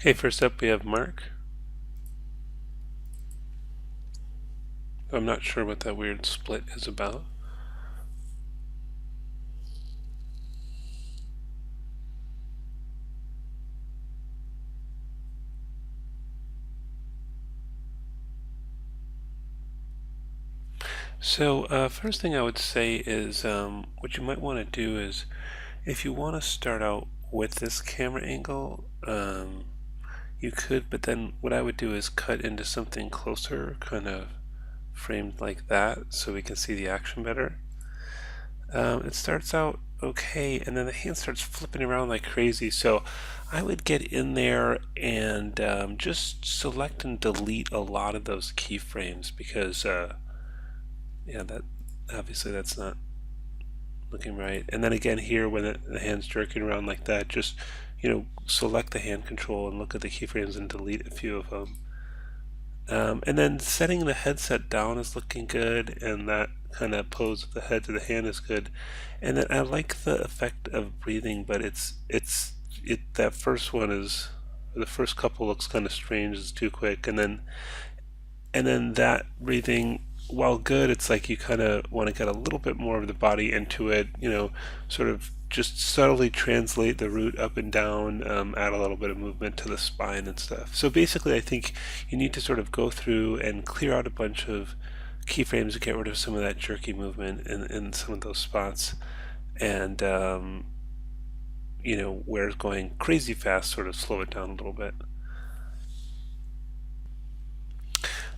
Okay, first up we have Mark. I'm not sure what that weird split is about. So first thing I would say is what you might want to do is if you want to start out with this camera angle, you could, but then what I would do is cut into something closer, kind of framed like that, so we can see the action better. It starts out okay, and then the hand starts flipping around like crazy, so I would get in there and just select and delete a lot of those keyframes because yeah, that obviously that's not looking right. And then again here when the hand's jerking around like that, just select the hand control and look at the keyframes and delete a few of them. And then setting the headset down is looking good, and that kind of pose of the head to the hand is good. And then I like the effect of breathing, but that first one is the first couple looks kind of strange, it's too quick, and then that breathing, while good, it's like you kind of want to get a little bit more of the body into it, sort of just subtly translate the root up and down, add a little bit of movement to the spine and stuff. So basically, I think you need to sort of go through and clear out a bunch of keyframes to get rid of some of that jerky movement in some of those spots. And, where it's going crazy fast, sort of slow it down a little bit.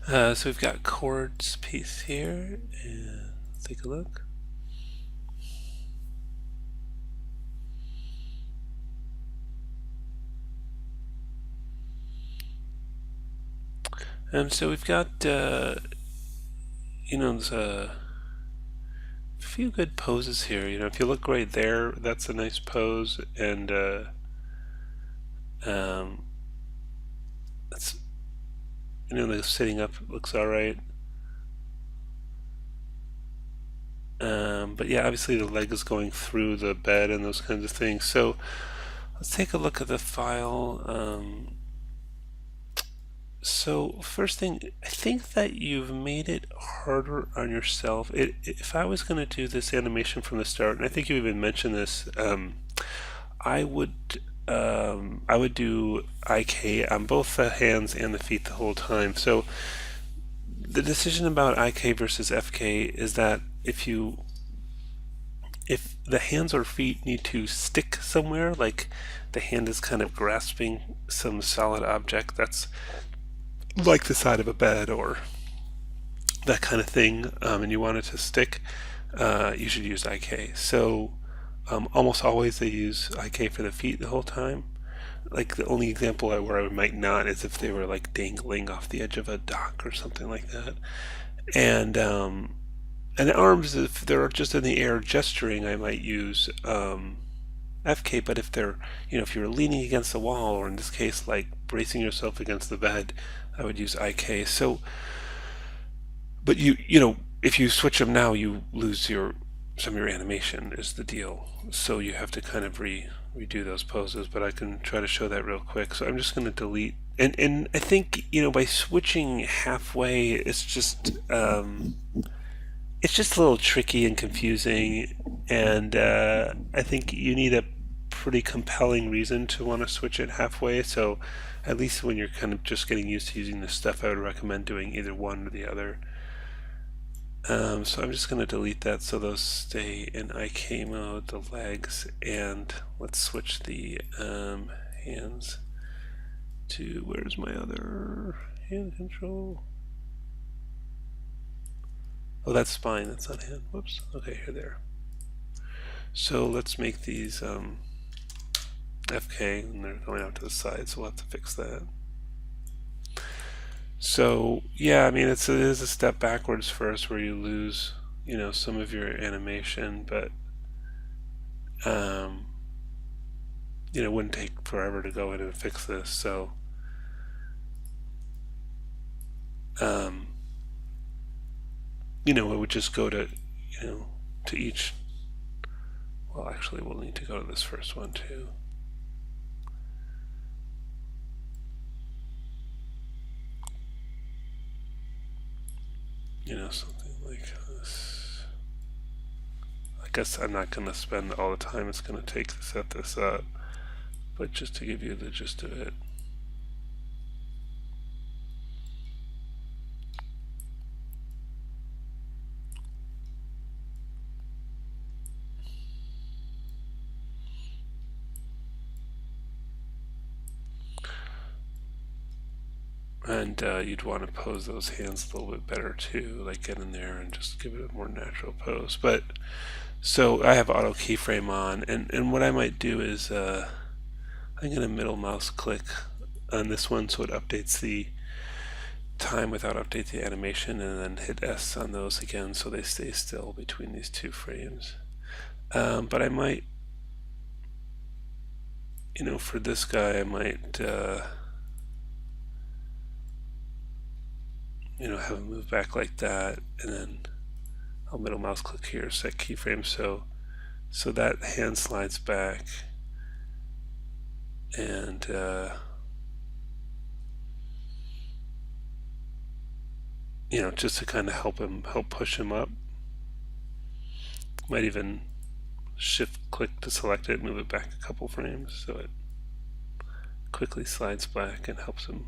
So we've got chords piece here, and let's take a look. So we've got there's a few good poses here. If you look right there, that's a nice pose, and that's the sitting up looks all right. But yeah, obviously the leg is going through the bed and those kinds of things. So let's take a look at the file. So first thing, I think that you've made it harder on yourself. If I was going to do this animation from the start, and I think you even mentioned this, I would do IK on both the hands and the feet the whole time. So the decision about IK versus FK is that if the hands or feet need to stick somewhere, like the hand is kind of grasping some solid object that's like the side of a bed or that kind of thing, and you want it to stick, you should use IK. So almost always they use IK for the feet the whole time. Like the only example where I might not is if they were like dangling off the edge of a dock or something like that. And the arms, if they're just in the air gesturing, I might use FK. But if they're, if you're leaning against the wall, or in this case, like bracing yourself against the bed, I would use IK. So, but if you switch them now, you lose some of your animation is the deal. So you have to kind of redo those poses. But I can try to show that real quick. So I'm just going to delete. And I think by switching halfway, it's just a little tricky and confusing, and I think you need a pretty compelling reason to want to switch it halfway. So, at least when you're kind of just getting used to using this stuff, I would recommend doing either one or the other. So I'm just going to delete that so those stay in IK mode, the legs, and let's switch the hands to, where's my other hand control? Oh, that's spine, that's not hand. Whoops. Okay, here, there. So let's make these FK, and they're going out to the side, so we'll have to fix that. So yeah, I mean it is a step backwards first where you lose, some of your animation, but it wouldn't take forever to go in and fix this. So it would just go to, to each. Well, actually, we'll need to go to this first one too. something like this. I guess I'm not going to spend all the time it's going to take to set this up, but just to give you the gist of it. And you'd want to pose those hands a little bit better too, like get in there and just give it a more natural pose. But so I have auto keyframe on, and what I might do is I'm going to middle mouse click on this one so it updates the time without update the animation, and then hit S on those again so they stay still between these two frames. But I might, for this guy, I might have him move back like that, and then I'll middle mouse click here, set keyframe, so that hand slides back, and just to kind of help push him up. Might even shift click to select it, move it back a couple frames so it quickly slides back and helps him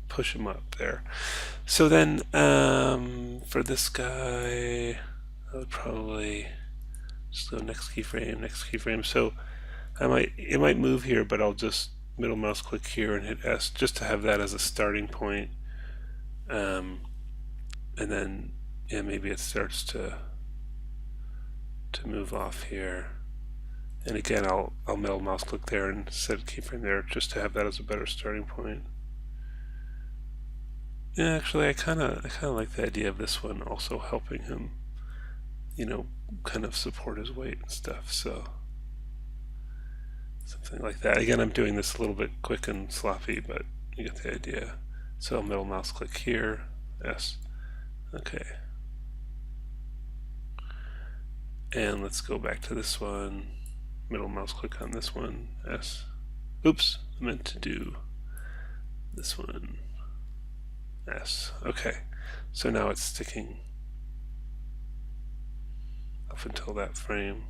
push him up there. So then for this guy, I would probably just go next keyframe. So it might move here, but I'll just middle mouse click here and hit S just to have that as a starting point. And then maybe it starts to move off here. And again, I'll middle mouse click there and set a keyframe there just to have that as a better starting point. Yeah, actually, I kind of like the idea of this one also helping him, kind of support his weight and stuff. So something like that. Again, I'm doing this a little bit quick and sloppy, but you get the idea. So middle mouse click here, S. Okay. And let's go back to this one. Middle mouse click on this one, S. Oops, I meant to do this one, S. Okay, so now it's sticking up until that frame.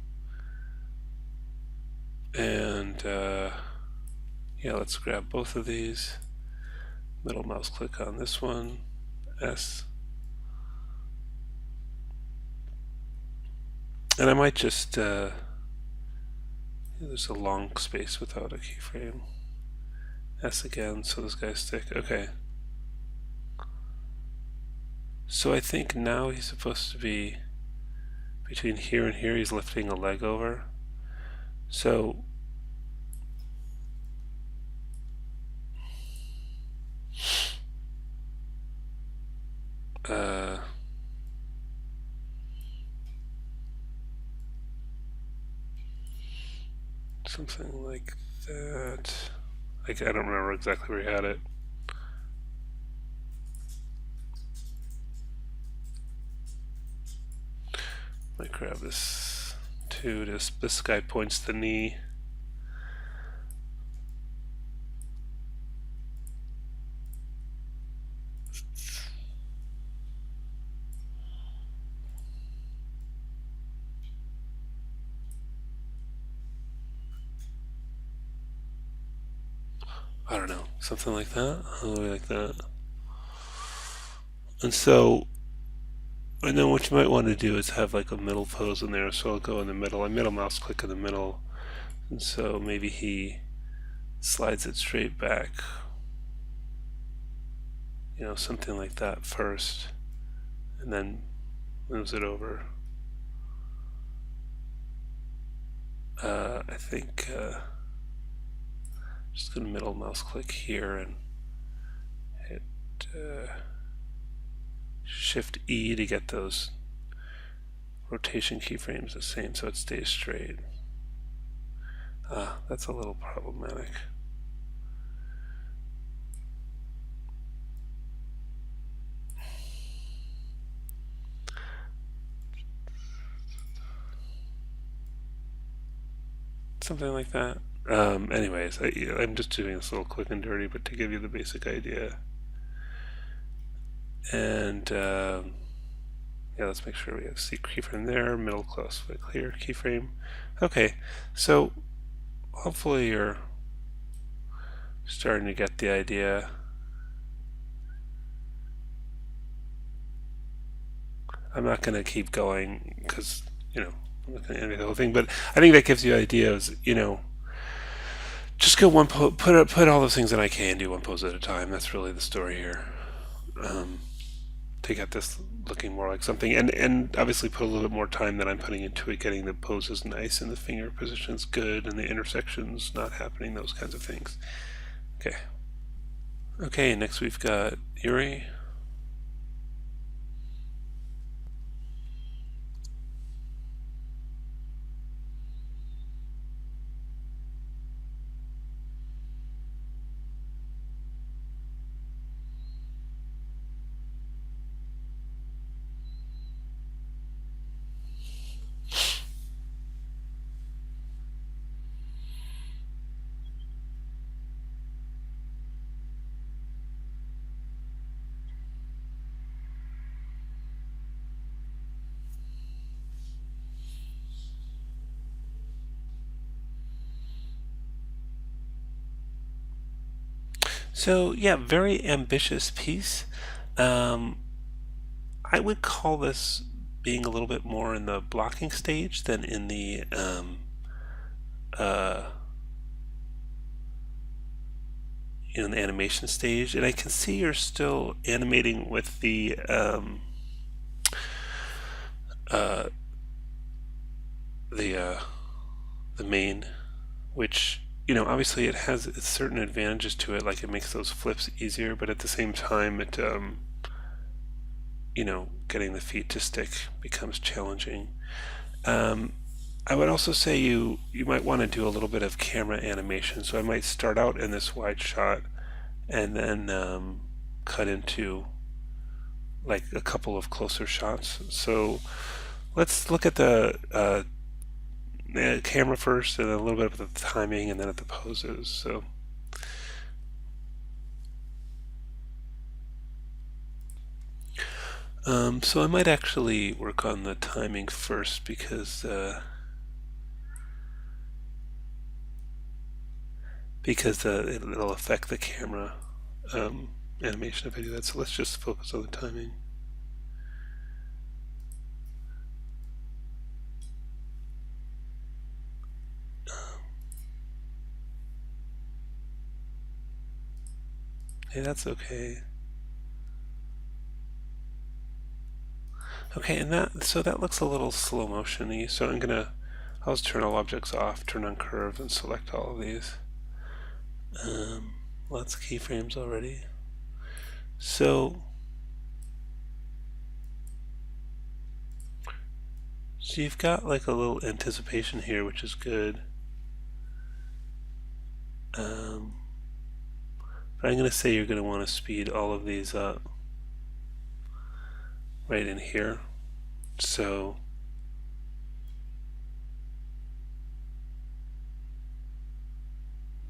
And let's grab both of these. Middle mouse click on this one, S. And I might just, there's a long space without a keyframe. S again, so those guys stick. Okay. So I think now he's supposed to be between here and here. He's lifting a leg over. So something like that. I don't remember exactly where he had it. Might grab this too. This guy points the knee. I don't know, something like that, all the way like that. And then what you might want to do is have like a middle pose in there. So I'll go in the middle. I middle mouse click in the middle, and so maybe he slides it straight back. Something like that first, and then moves it over. I think just gonna middle mouse click here and hit Shift E to get those rotation keyframes the same so it stays straight. That's a little problematic. Something like that. Anyways, I'm just doing this a little quick and dirty, but to give you the basic idea. And Yeah, let's make sure we have C keyframe there, middle close, clear keyframe. Okay, so hopefully you're starting to get the idea. I'm not going to keep going because, I'm not going to end the whole thing, but I think that gives you ideas, just go put all those things that I can do one pose at a time. That's really the story here. Um, to get this looking more like something, and obviously put a little bit more time than I'm putting into it, getting the poses nice and the finger positions good and the intersections not happening, those kinds of things. Okay. Okay, next we've got Yuri. So yeah, very ambitious piece. Um, I would call this being a little bit more in the blocking stage than in the uh, in the animation stage. And I can see you're still animating with uh, the uh, the main, which obviously it has its certain advantages to it, like it makes those flips easier, but at the same time it getting the feet to stick becomes challenging. um, I would also say you might want to do a little bit of camera animation, so I might start out in this wide shot and then cut into like a couple of closer shots. So let's look at the camera first, and then a little bit of the timing, and then at the poses. So I might actually work on the timing first because it'll affect the camera animation if I do that. So let's just focus on the timing. Hey, that's okay. Okay, and that looks a little slow motion-y. So I'll just turn all objects off, turn on curve, and select all of these. Lots of keyframes already. So you've got like a little anticipation here, which is good. But I'm going to say you're going to want to speed all of these up right in here. So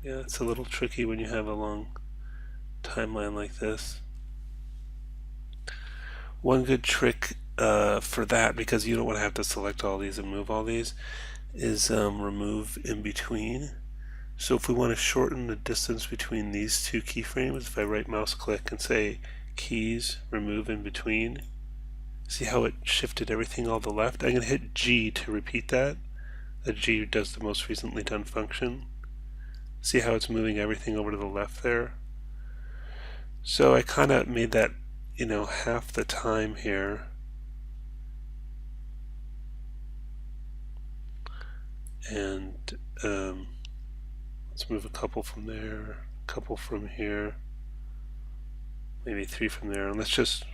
yeah, it's a little tricky when you have a long timeline like this. One good trick for that, because you don't want to have to select all these and move all these, is remove in between. So if we want to shorten the distance between these two keyframes, if I right mouse click and say keys, remove in between, see how it shifted everything all to the left? I'm going to hit G to repeat that. The G does the most recently done function. See how it's moving everything over to the left there? So I kind of made that, half the time here. And let's move a couple from there, a couple from here, maybe 3 from there, and let's just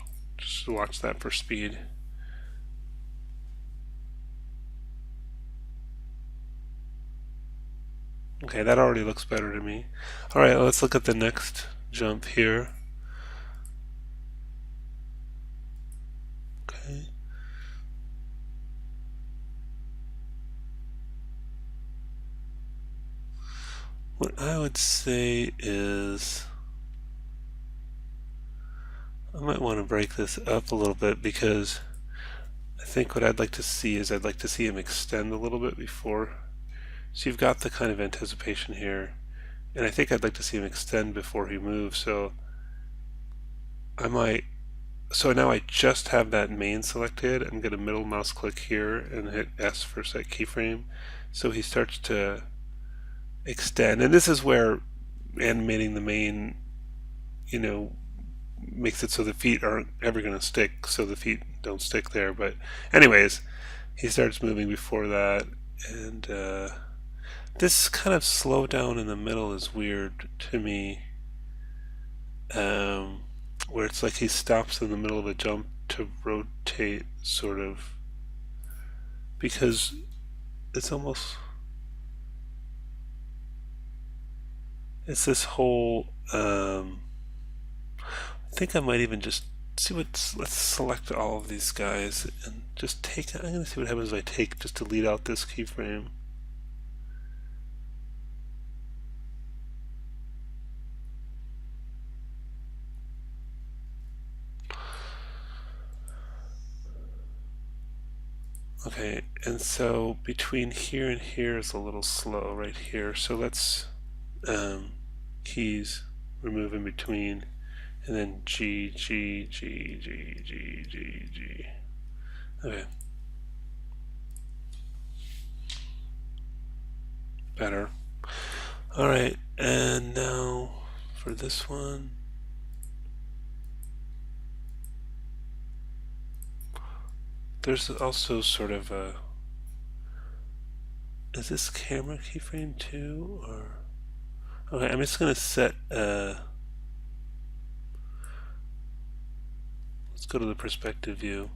watch that for speed. Okay, that already looks better to me. Alright, let's look at the next jump here. Okay. What I would say is I might want to break this up a little bit, because I think what I'd like to see is I'd like to see him extend a little bit before. So you've got the kind of anticipation here, and I think I'd like to see him extend before he moves. So I might. So now I just have that main selected. I'm going to middle mouse click here and hit S for set keyframe. So he starts to extend, and this is where animating the main, you know, makes it so the feet aren't ever going to stick, so the feet don't stick there. But anyways, he starts moving before that, and this kind of slowdown in the middle is weird to me, where it's like he stops in the middle of a jump to rotate, sort of, because it's almost, it's this whole, I think I might even just see what, let's select all of these guys and just take, I'm going to see what happens if I take, just delete out this keyframe. Okay, and so between here and here is a little slow right here. So let's keys, remove in between, and then G, G, G, G, G, G, G. Okay. Better. Alright, and now for this one, there's also sort of a, is this camera keyframe too, or, okay, I'm just going to set, let's go to the perspective view.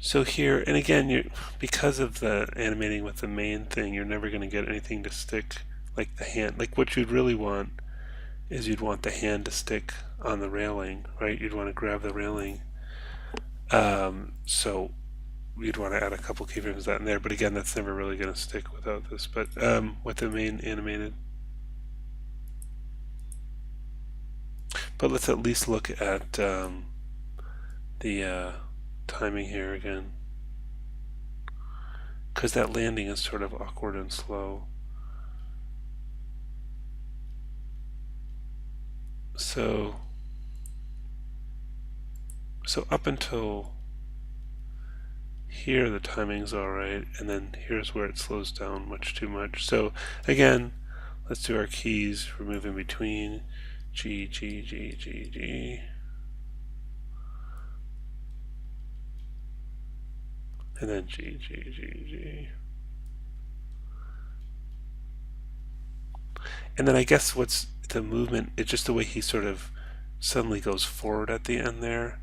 So here, and again, because of the animating with the main thing, you're never going to get anything to stick, like the hand. Like what you'd really want is you'd want the hand to stick on the railing, right? You'd want to grab the railing. So you'd want to add a couple keyframes of that in there, but again, that's never really going to stick without this. But with the main animated. But let's at least look at the timing here again, because that landing is sort of awkward and slow. So up until here the timing's alright, and then here's where it slows down much too much. So again, let's do our keys, remove in between, G, G, G, G, G. And then G, G, G, G. And then I guess what's the movement, it's just the way he sort of suddenly goes forward at the end there.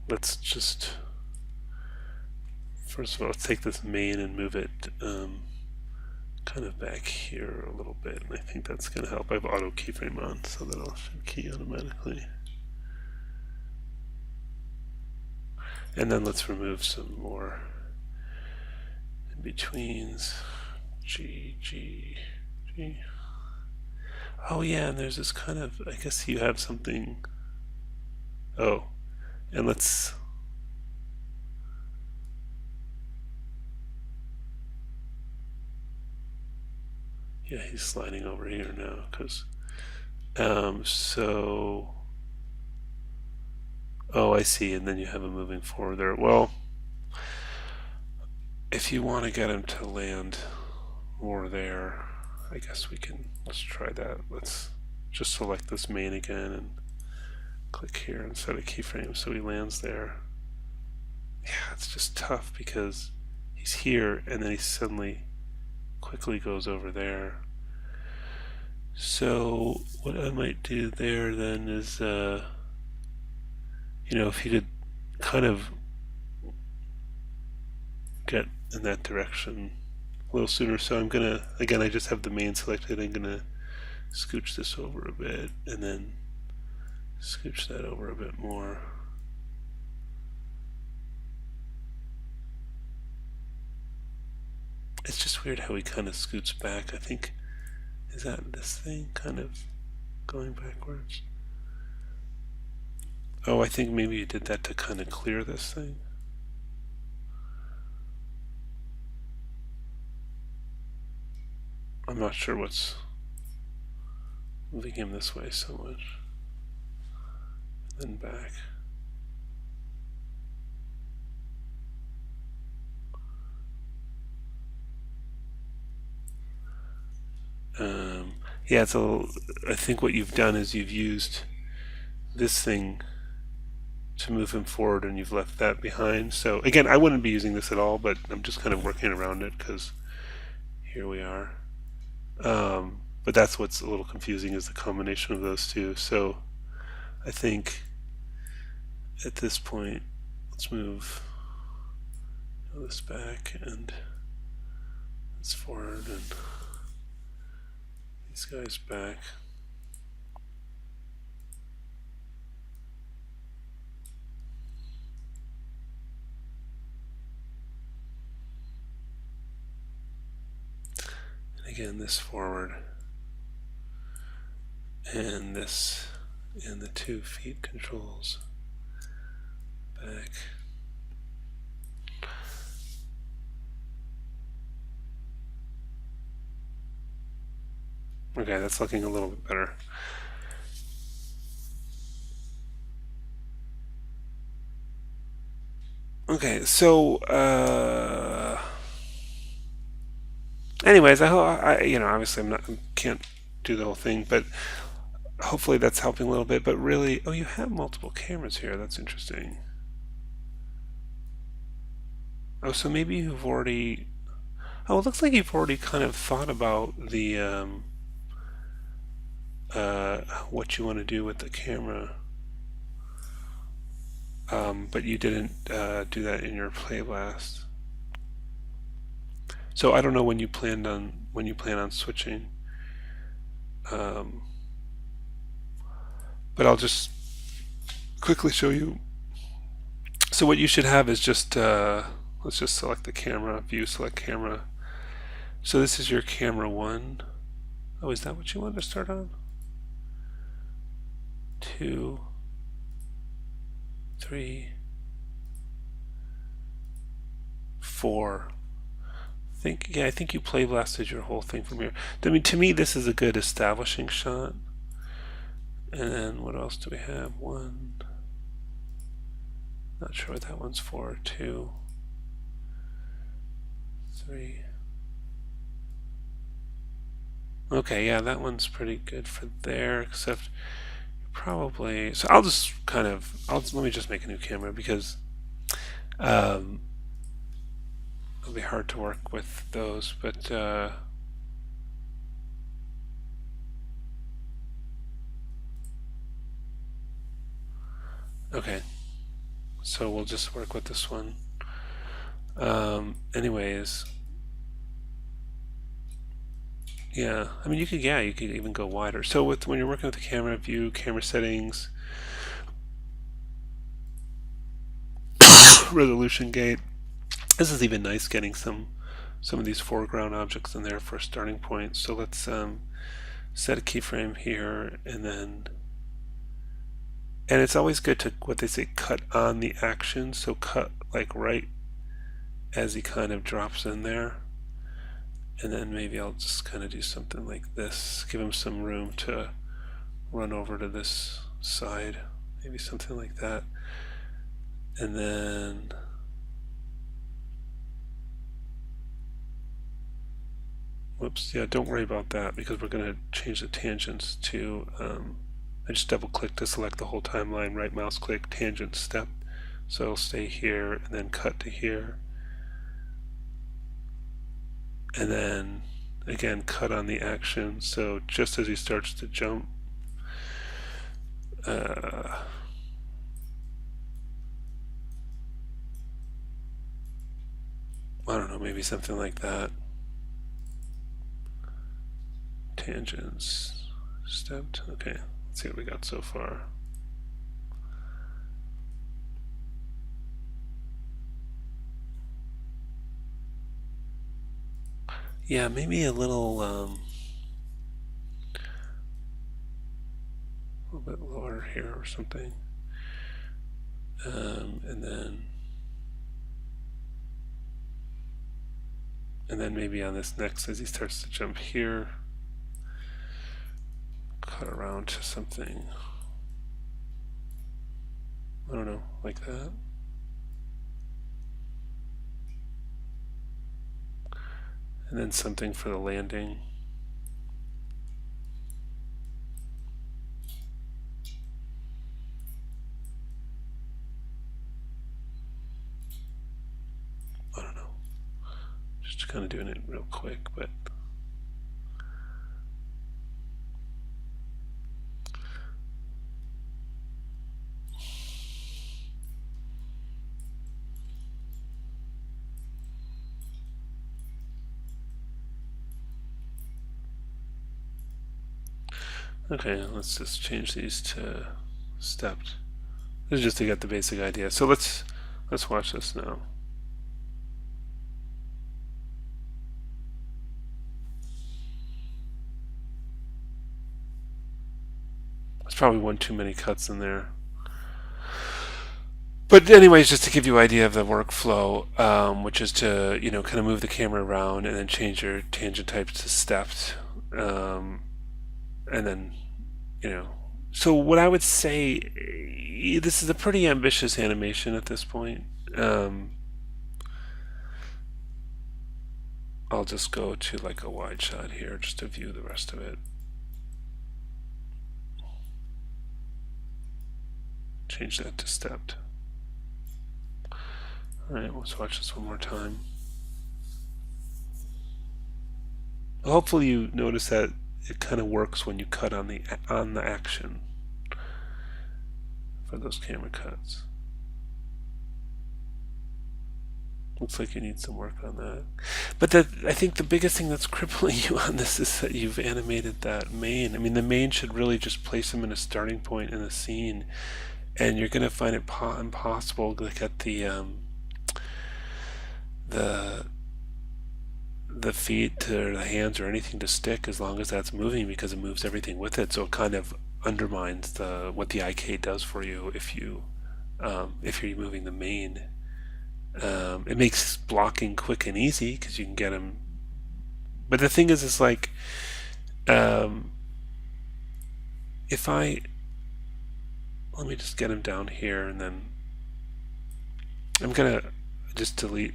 Let's just, first of all, let's take this main and move it kind of back here a little bit, and I think that's going to help. I have auto keyframe on, so that I'll key automatically. And then let's remove some more in betweens. G, G, G. Oh yeah, and there's this kind of, I guess you have something. Oh, and let's, yeah, he's sliding over here now, because, so, oh, I see, and then you have him moving forward there. Well, if you want to get him to land more there, I guess we can, let's try that. Let's just select this main again and click here and set a keyframe so he lands there. Yeah, it's just tough because he's here and then he suddenly quickly goes over there. So what I might do there then is, you know, if he could kind of get in that direction a little sooner. So I'm gonna, again, I just have the main selected. I'm gonna scooch this over a bit and then scooch that over a bit more. it's weird how he kind of scoots back. I think, is that this thing kind of going backwards? Oh, I think maybe you did that to kind of clear this thing. I'm not sure what's moving him this way so much. And then back. Yeah, so I think what you've done is you've used this thing to move him forward and you've left that behind. So again, I wouldn't be using this at all, but I'm just kind of working around it because here we are. But that's what's a little confusing is the combination of those two. So I think at this point, let's move this back and this forward and these guys back. And again, this forward and this and the 2 feet controls back. Okay, that's looking a little bit better. Okay, so anyways, I you know, obviously I can't do the whole thing, but hopefully that's helping a little bit. But really, oh, you have multiple cameras here. That's interesting. Oh, so maybe you've already. Oh, it looks like you've already kind of thought about the what you want to do with the camera, but you didn't do that in your playblast. So I don't know when you plan on switching, but I'll just quickly show you. So what you should have is just let's just select the camera view, select camera. So this is your camera 1. Oh, is that what you want to start on? 2, 3, 4. I think you play blasted your whole thing from here. I mean, to me, this is a good establishing shot. And then what else do we have? 1. Not sure what that one's for. 2, 3. Okay, yeah, that one's pretty good for there, except probably. So I'll just kind of. Let me just make a new camera because it'll be hard to work with those, but okay, so we'll just work with this one. Anyways, yeah, I mean you could even go wider. So when you're working with the camera view, camera settings, resolution gate, this is even nice getting some of these foreground objects in there for a starting point. So let's set a keyframe here, and it's always good to, what they say, cut on the action. So cut like right as he kind of drops in there, and then maybe I'll just kind of do something like this, give him some room to run over to this side, maybe something like that. And then whoops, yeah, don't worry about that because we're going to change the tangents to I just double click to select the whole timeline, right mouse click, tangent step, so it'll stay here and then cut to here, and then again cut on the action. So just as he starts to jump, I don't know, maybe something like that. Tangents stepped. Okay, let's see what we got so far. Yeah, maybe a little bit lower here or something. And then maybe on this next, as he starts to jump here, cut around to something, I don't know, like that. And then something for the landing. I don't know. Just kind of doing it real quick, but okay, let's just change these to stepped. This is just to get the basic idea. So let's watch this now. There's probably one too many cuts in there. But anyways, just to give you an idea of the workflow, which is to kind of move the camera around and then change your tangent types to stepped, and then So what I would say, this is a pretty ambitious animation at this point. I'll just go to like a wide shot here just to view the rest of it. Change that to stepped. Alright, let's watch this one more time. Hopefully you notice that it kind of works when you cut on the action for those camera cuts. Looks like you need some work on that. But I think the biggest thing that's crippling you on this is that you've animated that main. I mean, the main should really just place him in a starting point in the scene, and you're going to find it impossible to get the feet or the hands or anything to stick as long as that's moving, because it moves everything with it. So it kind of undermines what the IK does for you if you're moving the main. It makes blocking quick and easy because you can get them. But the thing is, like, if let me just get him down here, and then I'm gonna just delete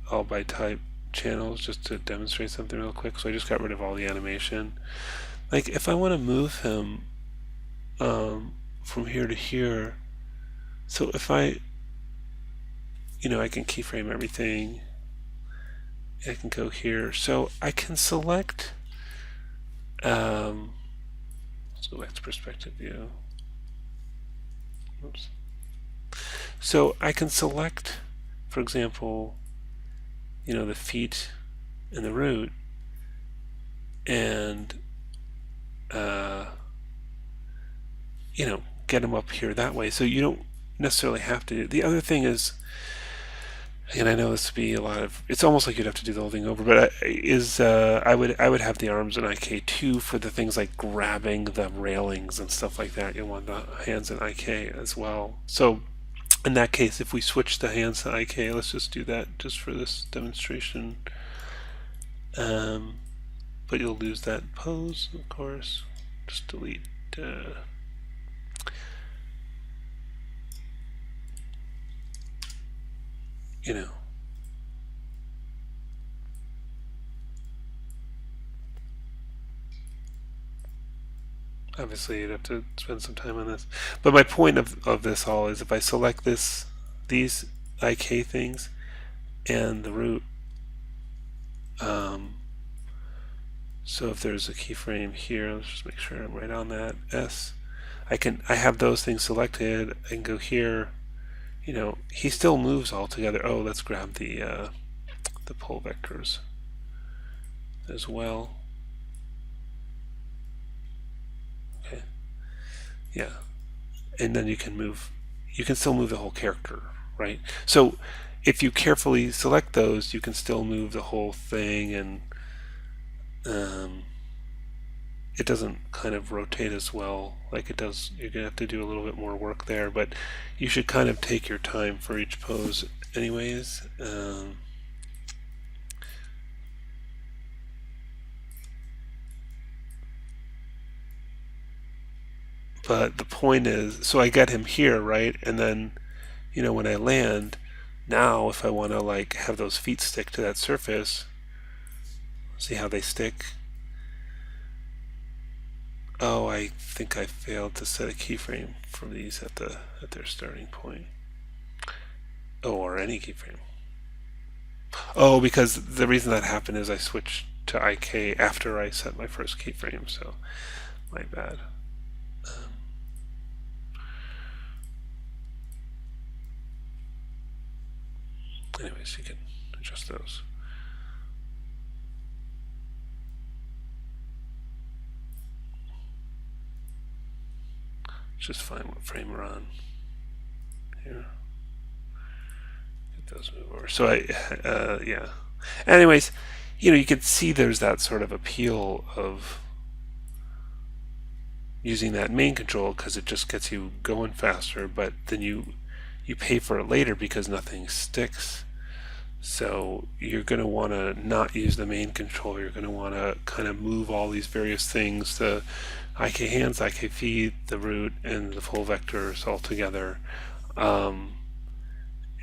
all by type channels just to demonstrate something real quick. So I just got rid of all the animation. Like, if I want to move him from here to here, so if I can keyframe everything. I can go here, so I can select. Let's go back to perspective view. Oops. So I can select, for example, the feet and the root, and get them up here that way. So you don't necessarily have to. The other thing is, and I know this would be a lot of, it's almost like you'd have to do the whole thing over, but I would have the arms in IK2 for the things like grabbing the railings and stuff like that. You'll want the hands in IK as well. So in that case, if we switch the hands to IK, let's just do that just for this demonstration. But you'll lose that pose, of course. Just delete. Obviously you'd have to spend some time on this. But my point of this all is, if I select these IK things and the root, so if there's a keyframe here, let's just make sure I'm right on that S. I have those things selected. I can go here. He still moves all together. Oh, let's grab the pole vectors as well. Okay. Yeah. And then you can still move the whole character, right? So if you carefully select those, you can still move the whole thing, and it doesn't kind of rotate as well like it does. You're gonna have to do a little bit more work there, but you should kind of take your time for each pose anyways. But the point is, so I get him here, right? And then, when I land, now if I want to like have those feet stick to that surface, see how they stick? Oh, I think I failed to set a keyframe for these at their starting point. Oh, or any keyframe. Oh, because the reason that happened is I switched to IK after I set my first keyframe, so my bad. Anyways, you can adjust those. Just find what frame we're on here. Get those move over. So yeah. Anyways, you can see there's that sort of appeal of using that main control because it just gets you going faster, but then you pay for it later because nothing sticks. So you're going to want to not use the main control. You're going to want to kind of move all these various things, the IK hands, IK feet, the root, and the full vectors all together.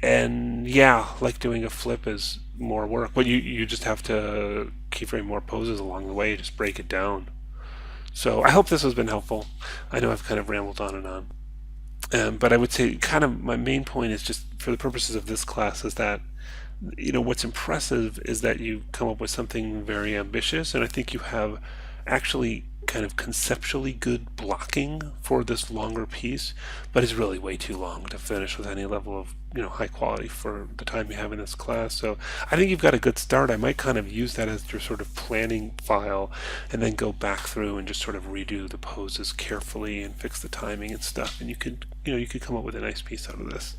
And yeah, like doing a flip is more work, but you just have to keyframe more poses along the way, just break it down. So I hope this has been helpful. I know I've kind of rambled on and on. But I would say kind of my main point is just for the purposes of this class is that what's impressive is that you come up with something very ambitious, and I think you have actually kind of conceptually good blocking for this longer piece, but it's really way too long to finish with any level of high quality for the time you have in this class. So I think you've got a good start. I might kind of use that as your sort of planning file and then go back through and just sort of redo the poses carefully and fix the timing and stuff, and you could come up with a nice piece out of this.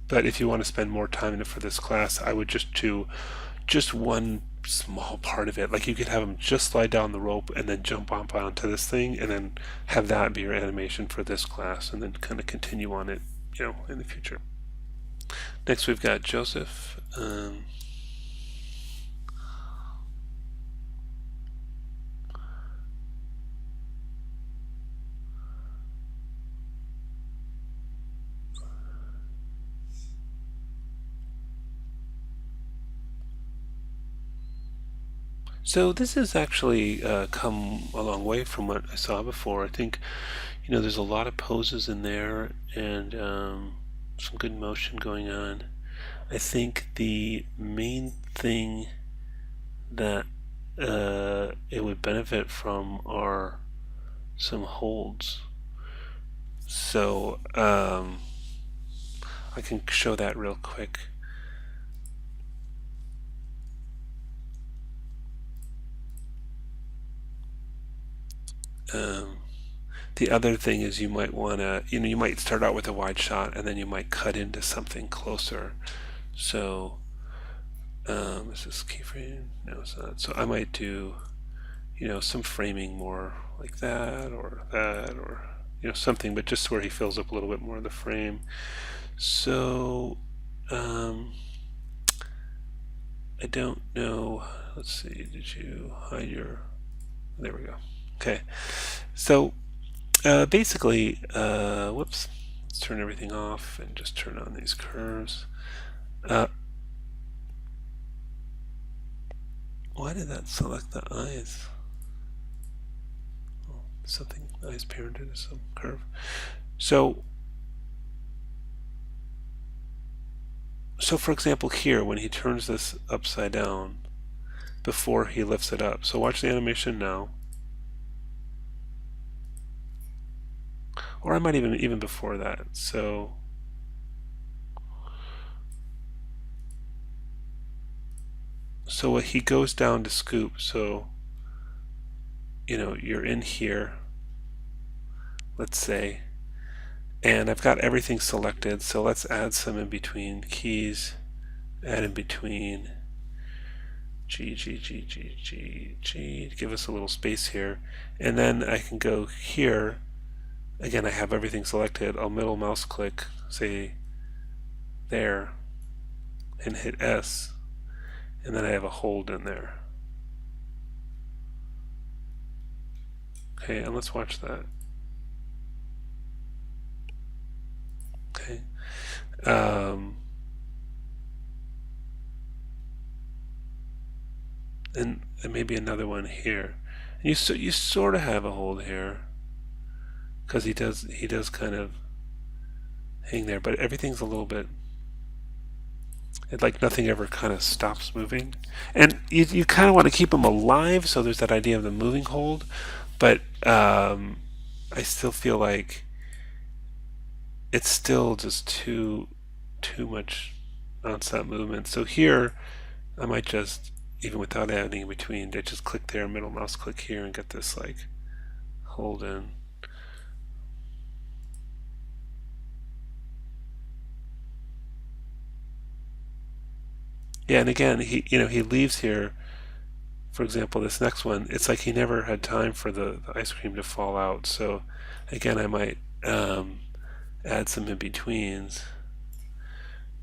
But if you want to spend more time for this class, I would just do just one small part of it. Like you could have them just slide down the rope and then jump up onto this thing, and then have that be your animation for this class, and then kind of continue on it, in the future. Next, we've got Joseph. So this has actually come a long way from what I saw before. I think, there's a lot of poses in there and some good motion going on. I think the main thing that it would benefit from are some holds. So I can show that real quick. The other thing is you might want to, you might start out with a wide shot and then you might cut into something closer. So, is this keyframe? No, it's not. So I might do, some framing more like that, or something, but just where he fills up a little bit more of the frame. So, I don't know. Let's see. Did you hide your? There we go. Okay. So basically, whoops, let's turn everything off and just turn on these curves. Why did that select the eyes? Oh, something eyes parented to some curve. So for example here, when he turns this upside down before he lifts it up, so watch the animation now. Or I might even before that. So he goes down to scoop. So you're in here, let's say, and I've got everything selected. So let's add some in between keys. Add in between. G, G, G, G, G, G, give us a little space here. And then I can go here. Again, I have everything selected. I'll middle mouse click, say there, and hit S. And then I have a hold in there. Okay, and let's watch that. Okay. And maybe another one here. And you sort of have a hold here, because he does kind of hang there, but everything's a little bit, like nothing ever kind of stops moving. And you kind of want to keep them alive, so there's that idea of the moving hold, but I still feel like it's still just too much nonstop movement. So here I might just, even without adding in between, I just click there, middle mouse click here, and get this like hold in. Yeah, and again, he leaves here. For example, this next one, it's like he never had time for the ice cream to fall out. So again, I might add some in-betweens.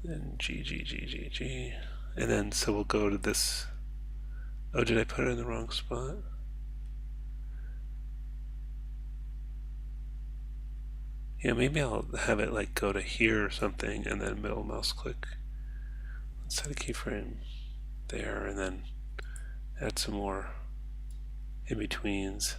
And G, G, G, G, G. And then, so we'll go to this. Oh, did I put it in the wrong spot? Yeah, maybe I'll have it like go to here or something, and then middle mouse click. Let's set a keyframe there, and then add some more in-betweens.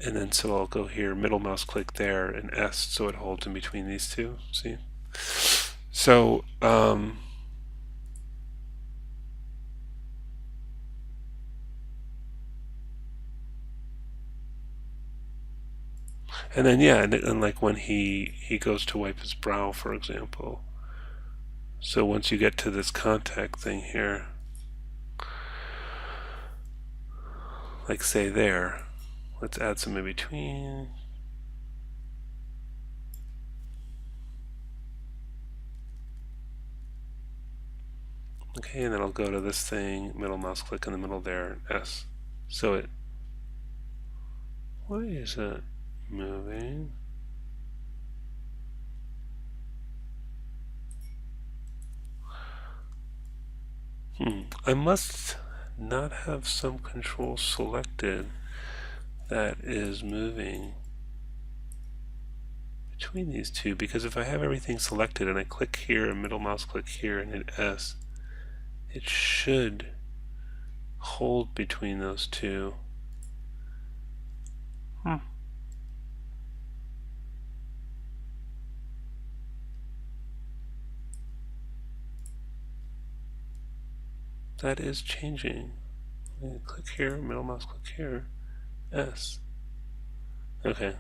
And then so I'll go here, middle mouse click there, and S, so it holds in between these two. See? So and then yeah, and like when he goes to wipe his brow, for example. So once you get to this contact thing here, like say there, let's add some in between. Okay, and then I'll go to this thing, middle mouse click in the middle there, S. So it, why is it moving? I must not have some control selected that is moving between these two, because if I have everything selected and I click here and middle mouse click here and hit S, it should hold between those two. That is changing. Click here, middle mouse click here, S. Okay.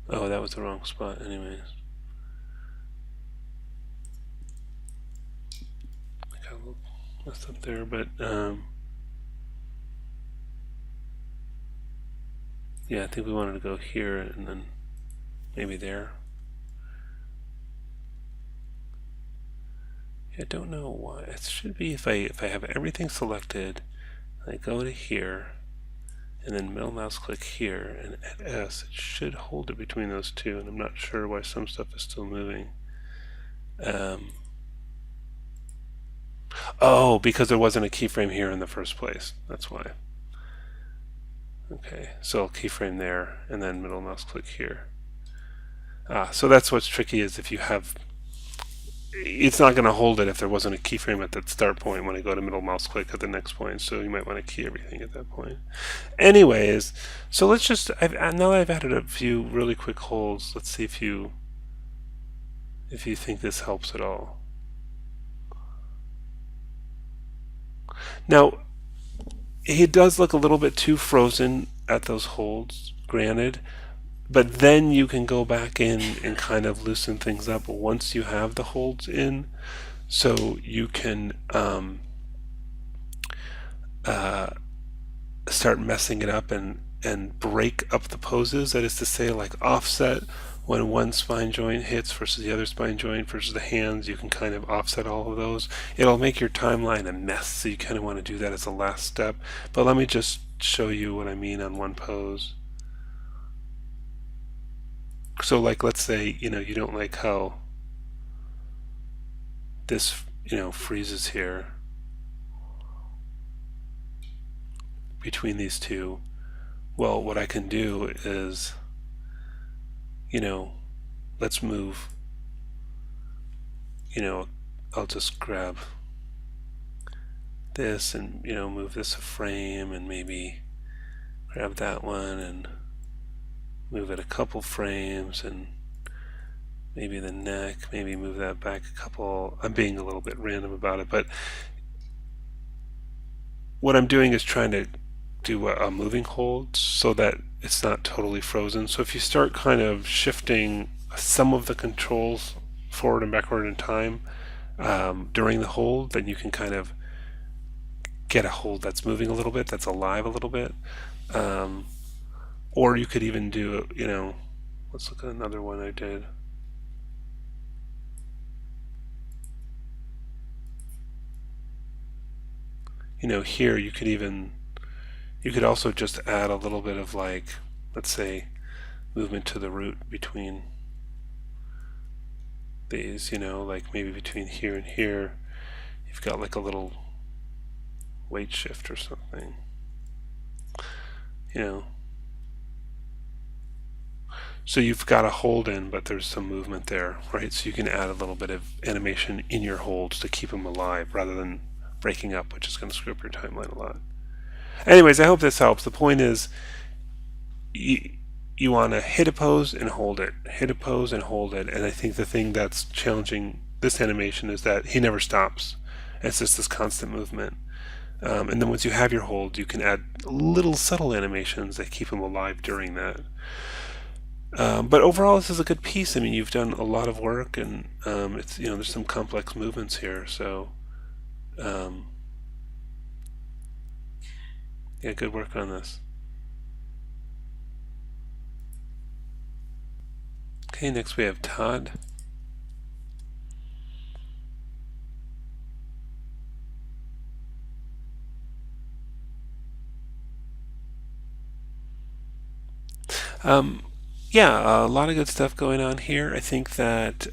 Oh, that was the wrong spot anyways. I got a little messed up there, but yeah, I think we wanted to go here and then maybe there. I don't know why. It should be if I have everything selected, I go to here, and then middle mouse click here, and at S, it should hold it between those two, and I'm not sure why some stuff is still moving. Oh, because there wasn't a keyframe here in the first place. That's why. Okay, so I'll keyframe there, and then middle mouse click here. So that's what's tricky, is if you have, it's not going to hold it if there wasn't a keyframe at that start point when I go to middle mouse click at the next point, so you might want to key everything at that point. Anyways, so let's just, now that I've added a few really quick holds, let's see if you think this helps at all. Now, he does look a little bit too frozen at those holds, granted, but then you can go back in and kind of loosen things up once you have the holds in, so you can start messing it up and break up the poses. That is to say, like offset when one spine joint hits versus the other spine joint versus the hands, you can kind of offset all of those. It'll make your timeline a mess, so you kind of want to do that as a last step. But let me just show you what I mean on one pose. So like, let's say, you don't like how this, freezes here between these two. Well, what I can do is, let's move, I'll just grab this and, move this a frame, and maybe grab that one and move it a couple frames, and maybe the neck, maybe move that back a couple. I'm being a little bit random about it, but what I'm doing is trying to do a moving hold so that it's not totally frozen. So if you start kind of shifting some of the controls forward and backward in time during the hold, then you can kind of get a hold that's moving a little bit, that's alive a little bit. Or you could even do, let's look at another one I did. Here you could also just add a little bit of, like, let's say, movement to the root between these, like maybe between here and here, you've got like a little weight shift or something, So you've got a hold in, but there's some movement there, right? So you can add a little bit of animation in your holds to keep them alive rather than breaking up, which is going to screw up your timeline a lot. Anyways, I hope this helps. The point is, you want to hit a pose and hold it, hit a pose and hold it. And I think the thing that's challenging this animation is that he never stops. It's just this constant movement. And then once you have your hold, you can add little subtle animations that keep him alive during that. But overall, this is a good piece. I mean, you've done a lot of work, and it's there's some complex movements here. So yeah, good work on this. Okay, next we have Todd. Yeah, a lot of good stuff going on here. I think that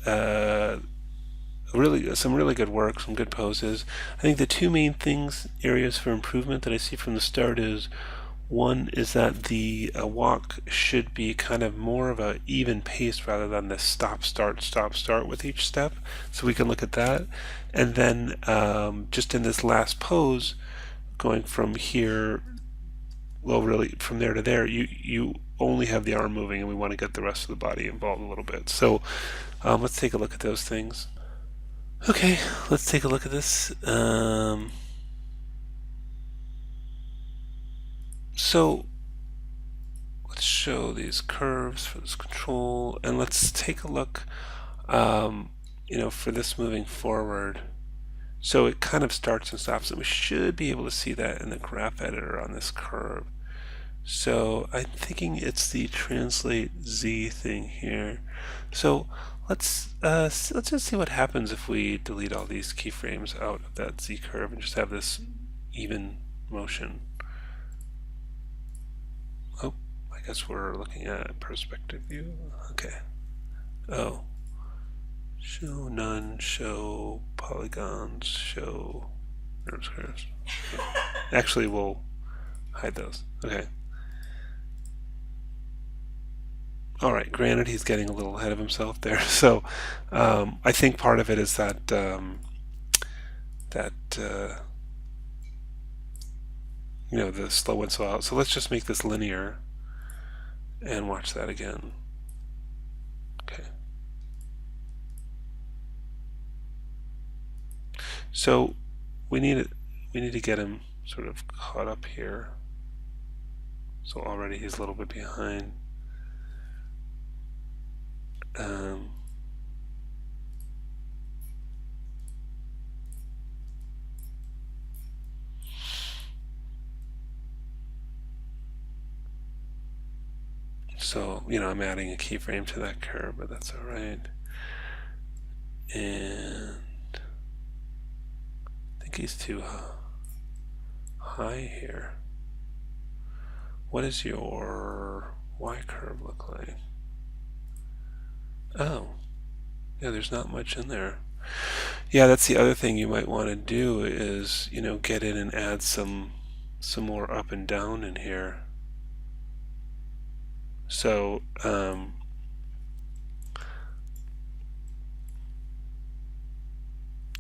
some really good work, some good poses. I think the two main areas for improvement that I see from the start is, one is that the walk should be kind of more of an even pace rather than the stop start with each step. So we can look at that, and then just in this last pose, going from here, well, really from there to there, you only have the arm moving, and we want to get the rest of the body involved a little bit. So let's take a look at those things. Okay, let's take a look at this. So let's show these curves for this control, and let's take a look, for this moving forward. So it kind of starts and stops, and we should be able to see that in the graph editor on this curve. So I'm thinking it's the translate Z thing here. So let's just see what happens if we delete all these keyframes out of that Z curve and just have this even motion. Oh, I guess we're looking at perspective view. Okay. Oh. Show none, show polygons, show nerve squares. Actually, we'll hide those. Okay. All right, granted, he's getting a little ahead of himself there. So I think part of it is that the slow and slow out. So let's just make this linear and watch that again. Okay. So we need to get him sort of caught up here. So already he's a little bit behind. So, I'm adding a keyframe to that curve, but that's all right. And I think he's too high here. What does your Y curve look like? Oh, yeah, there's not much in there. Yeah, that's the other thing you might want to do is, get in and add some more up and down in here. So,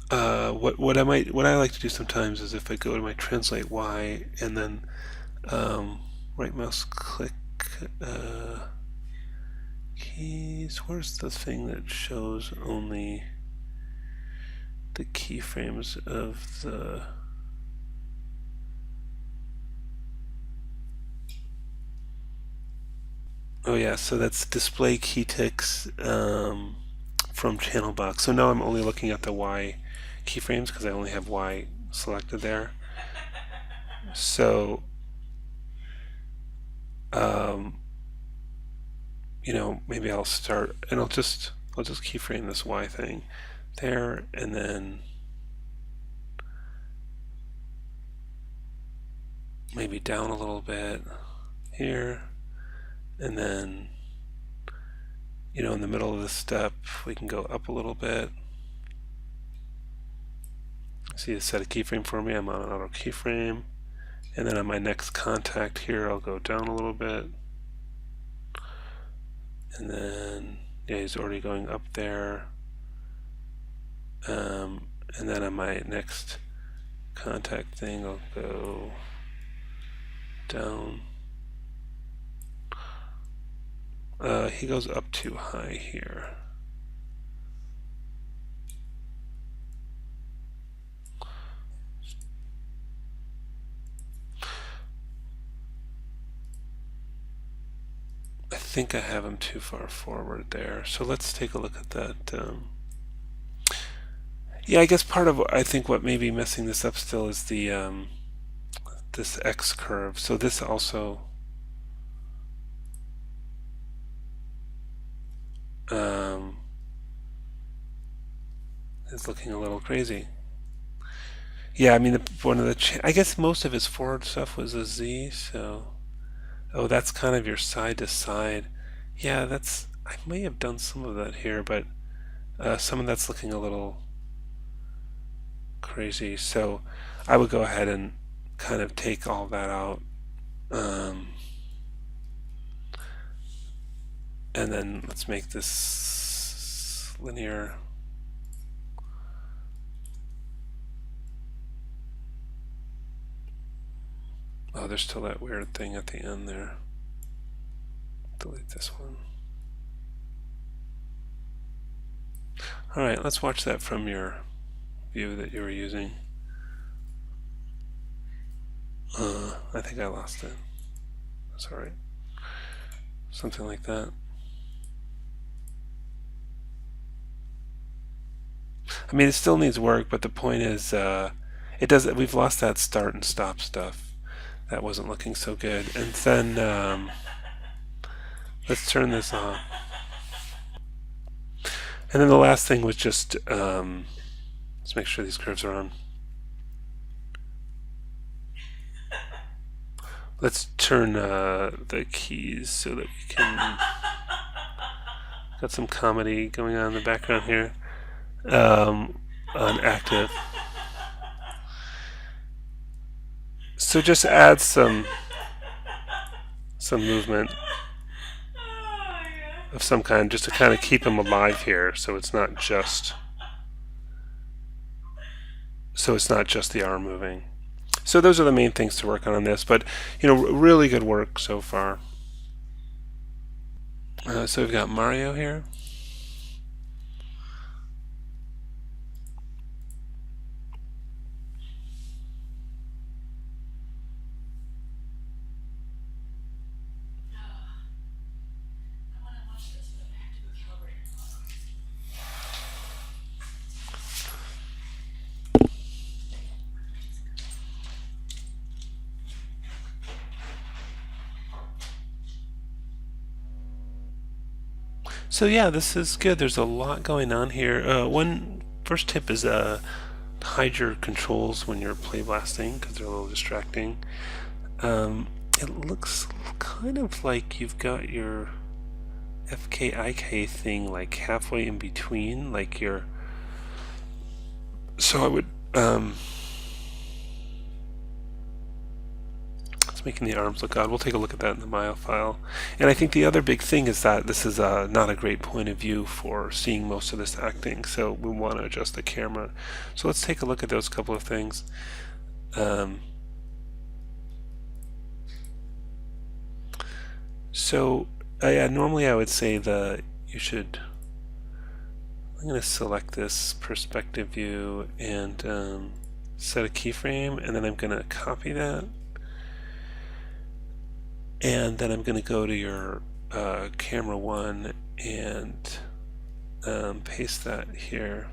what I like to do sometimes is if I go to my translate Y and then right mouse click keys. Where's the thing that shows only the keyframes of the oh yeah, so that's display key ticks from channel box. So now I'm only looking at the Y keyframes because I only have Y selected there. So maybe I'll start and I'll just keyframe this Y thing there, and then maybe down a little bit here, and then in the middle of the step we can go up a little bit. See, it set a keyframe for me. I'm on an auto keyframe, and then on my next contact here I'll go down a little bit, and then yeah, he's already going up there, and then on my next contact thing I'll go down. He goes up too high here. I think I have him too far forward there. So let's take a look at that. Yeah, I guess part of I think what may be messing this up still is the this X curve. So this also is looking a little crazy. Yeah, I mean, one of the I guess most of his forward stuff was a Z. So, oh, that's kind of your side to side. Yeah, that's I may have done some of that here, but some of that's looking a little crazy. So, I would go ahead and kind of take all that out. And then let's make this linear. Oh, there's still that weird thing at the end there. Delete this one. Alright, let's watch that from your view that you were using. I think I lost it. That's alright. Something like that. I mean, it still needs work, but the point is, it does. We've lost that start and stop stuff. That wasn't looking so good. And then let's turn this on. And then the last thing was just let's make sure these curves are on. Let's turn the keys so that we can. Got some comedy going on in the background here. On active. So just add some movement of some kind, just to kind of keep him alive here, so it's not just the arm moving. So those are the main things to work on this, but really good work so far. So we've got Mario here. So yeah, this is good. There's a lot going on here. One first tip is hide your controls when you're play blasting because they're a little distracting. It looks kind of like you've got your FKIK thing like halfway in between, like your. So I would. It's making the arms look odd. We'll take a look at that in the Maya file. And I think the other big thing is that this is not a great point of view for seeing most of this acting, so we want to adjust the camera. So let's take a look at those couple of things. So normally I would say you should. I'm going to select this perspective view and set a keyframe, and then I'm going to copy that, and then I'm going to go to your camera one and paste that here.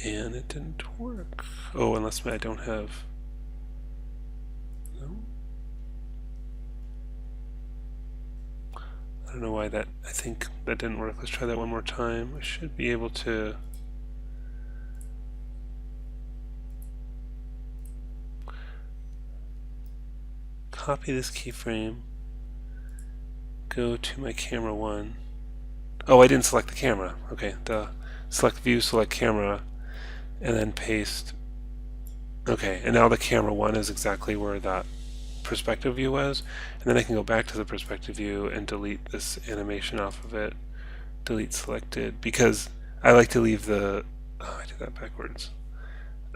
And it didn't work. Oh, unless I don't have. No. I don't know why that. I think that didn't work. Let's try that one more time. I should be able to. Copy this keyframe. Go to my camera one. Oh, I didn't select the camera. Okay, select view, select camera, and then paste. Okay, and now the camera one is exactly where that perspective view was, and then I can go back to the perspective view and delete this animation off of it. Delete selected, because I like to leave the. Oh, I did that backwards.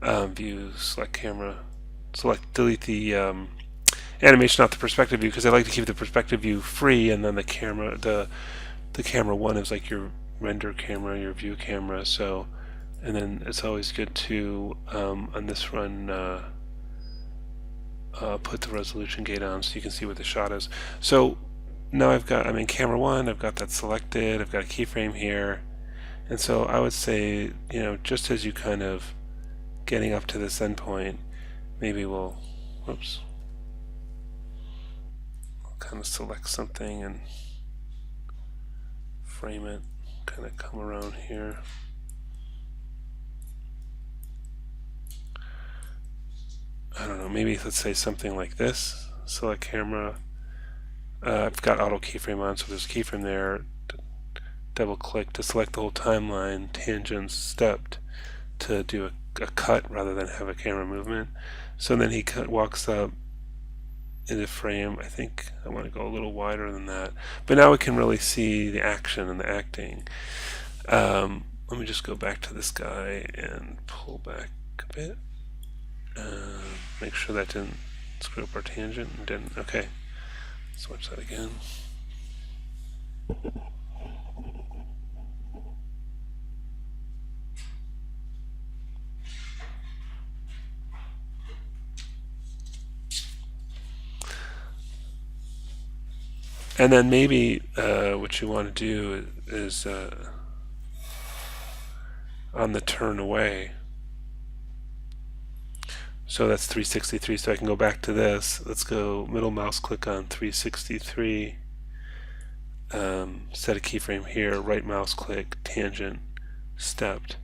View, select camera, delete the animation off the perspective view, because I like to keep the perspective view free, and then the camera one is like your render camera, your view camera. So, and then it's always good to on this run put the resolution gate on so you can see what the shot is. So now I'm in camera one, I've got that selected, I've got a keyframe here, and so I would say, just as you kind of getting up to this endpoint, maybe we'll kind of select something and frame it, kind of come around here. I don't know, maybe let's say something like this. Select camera. I've got auto keyframe on, so there's a keyframe there. Double click to select the whole timeline, tangents, stepped, to do a cut rather than have a camera movement. So then he walks up into frame. I think I want to go a little wider than that. But now we can really see the action and the acting. Let me just go back to this guy and pull back a bit. Make sure that didn't screw up our tangent and didn't. Okay, let's watch that again. And then maybe what you want to do is on the turn away. So that's 363, so I can go back to this. Let's go middle mouse click on 363, set a keyframe here, right mouse click, tangent, stepped,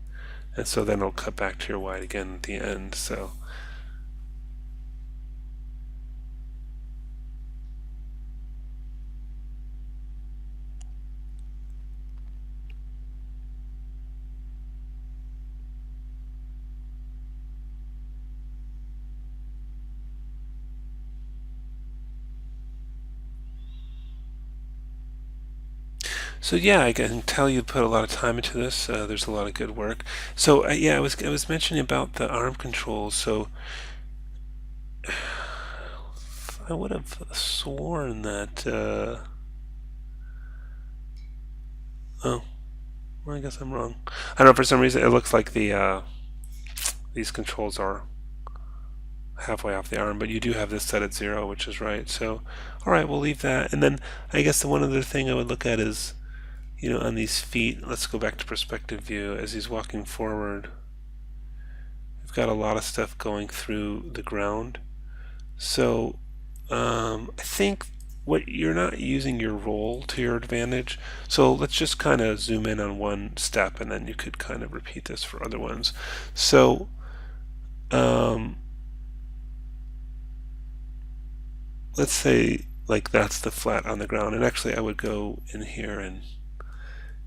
and so then it'll cut back to your white again at the end. So yeah, I can tell you put a lot of time into this. There's a lot of good work. So yeah, I was mentioning about the ARM controls. So I would have sworn that. Oh, well, I guess I'm wrong. I don't know. For some reason, it looks like these controls are halfway off the arm, but you do have this set at 0, which is right. So, all right, we'll leave that. And then I guess the one other thing I would look at is, on these feet, let's go back to perspective view. As he's walking forward, we've got a lot of stuff going through the ground. So I think what you're not using your roll to your advantage. So let's just kind of zoom in on one step, and then you could kind of repeat this for other ones. So let's say like that's the flat on the ground, and actually I would go in here and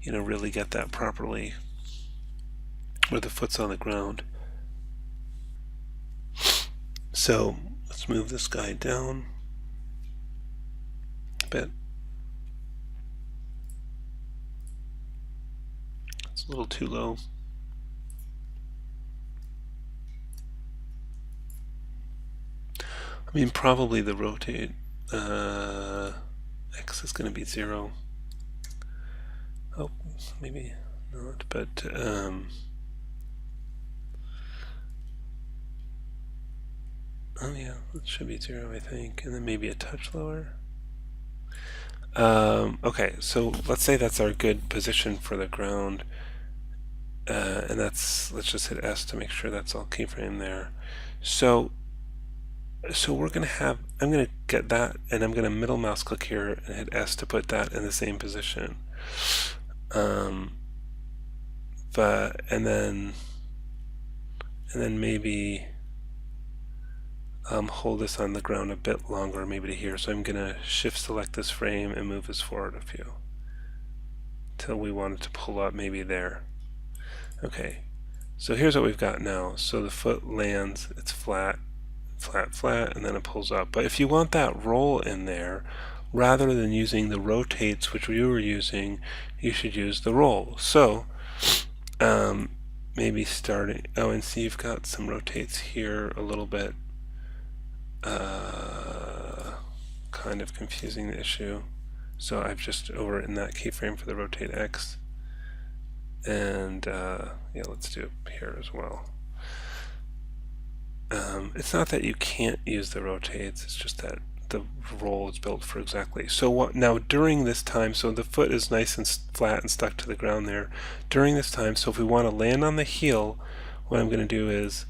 really get that properly where the foot's on the ground. So let's move this guy down a bit. It's a little too low. I mean, probably the rotate x is going to be 0. Oh, maybe not, but oh yeah, it should be 0, I think, and then maybe a touch lower. Okay, so let's say that's our good position for the ground, and let's just hit S to make sure that's all keyframe there. So we're going to have, I'm going to get that, and I'm going to middle mouse click here and hit S to put that in the same position. And then maybe hold this on the ground a bit longer, maybe to here. So I'm going to shift select this frame and move this forward a few till we want it to pull up maybe there. Okay, so here's what we've got now. So the foot lands, it's flat, flat, flat, and then it pulls up. But if you want that roll in there, rather than using the rotates, which we were using, you should use the roll. So maybe starting, oh, and see you've got some rotates here a little bit, kind of confusing the issue. So I've just overwritten that keyframe for the rotate X, and yeah, let's do it here as well. It's not that you can't use the rotates, it's just that the roll is built for exactly. So what now during this time, so the foot is nice and flat and stuck to the ground there. During this time, so if we want to land on the heel, what I'm going to do is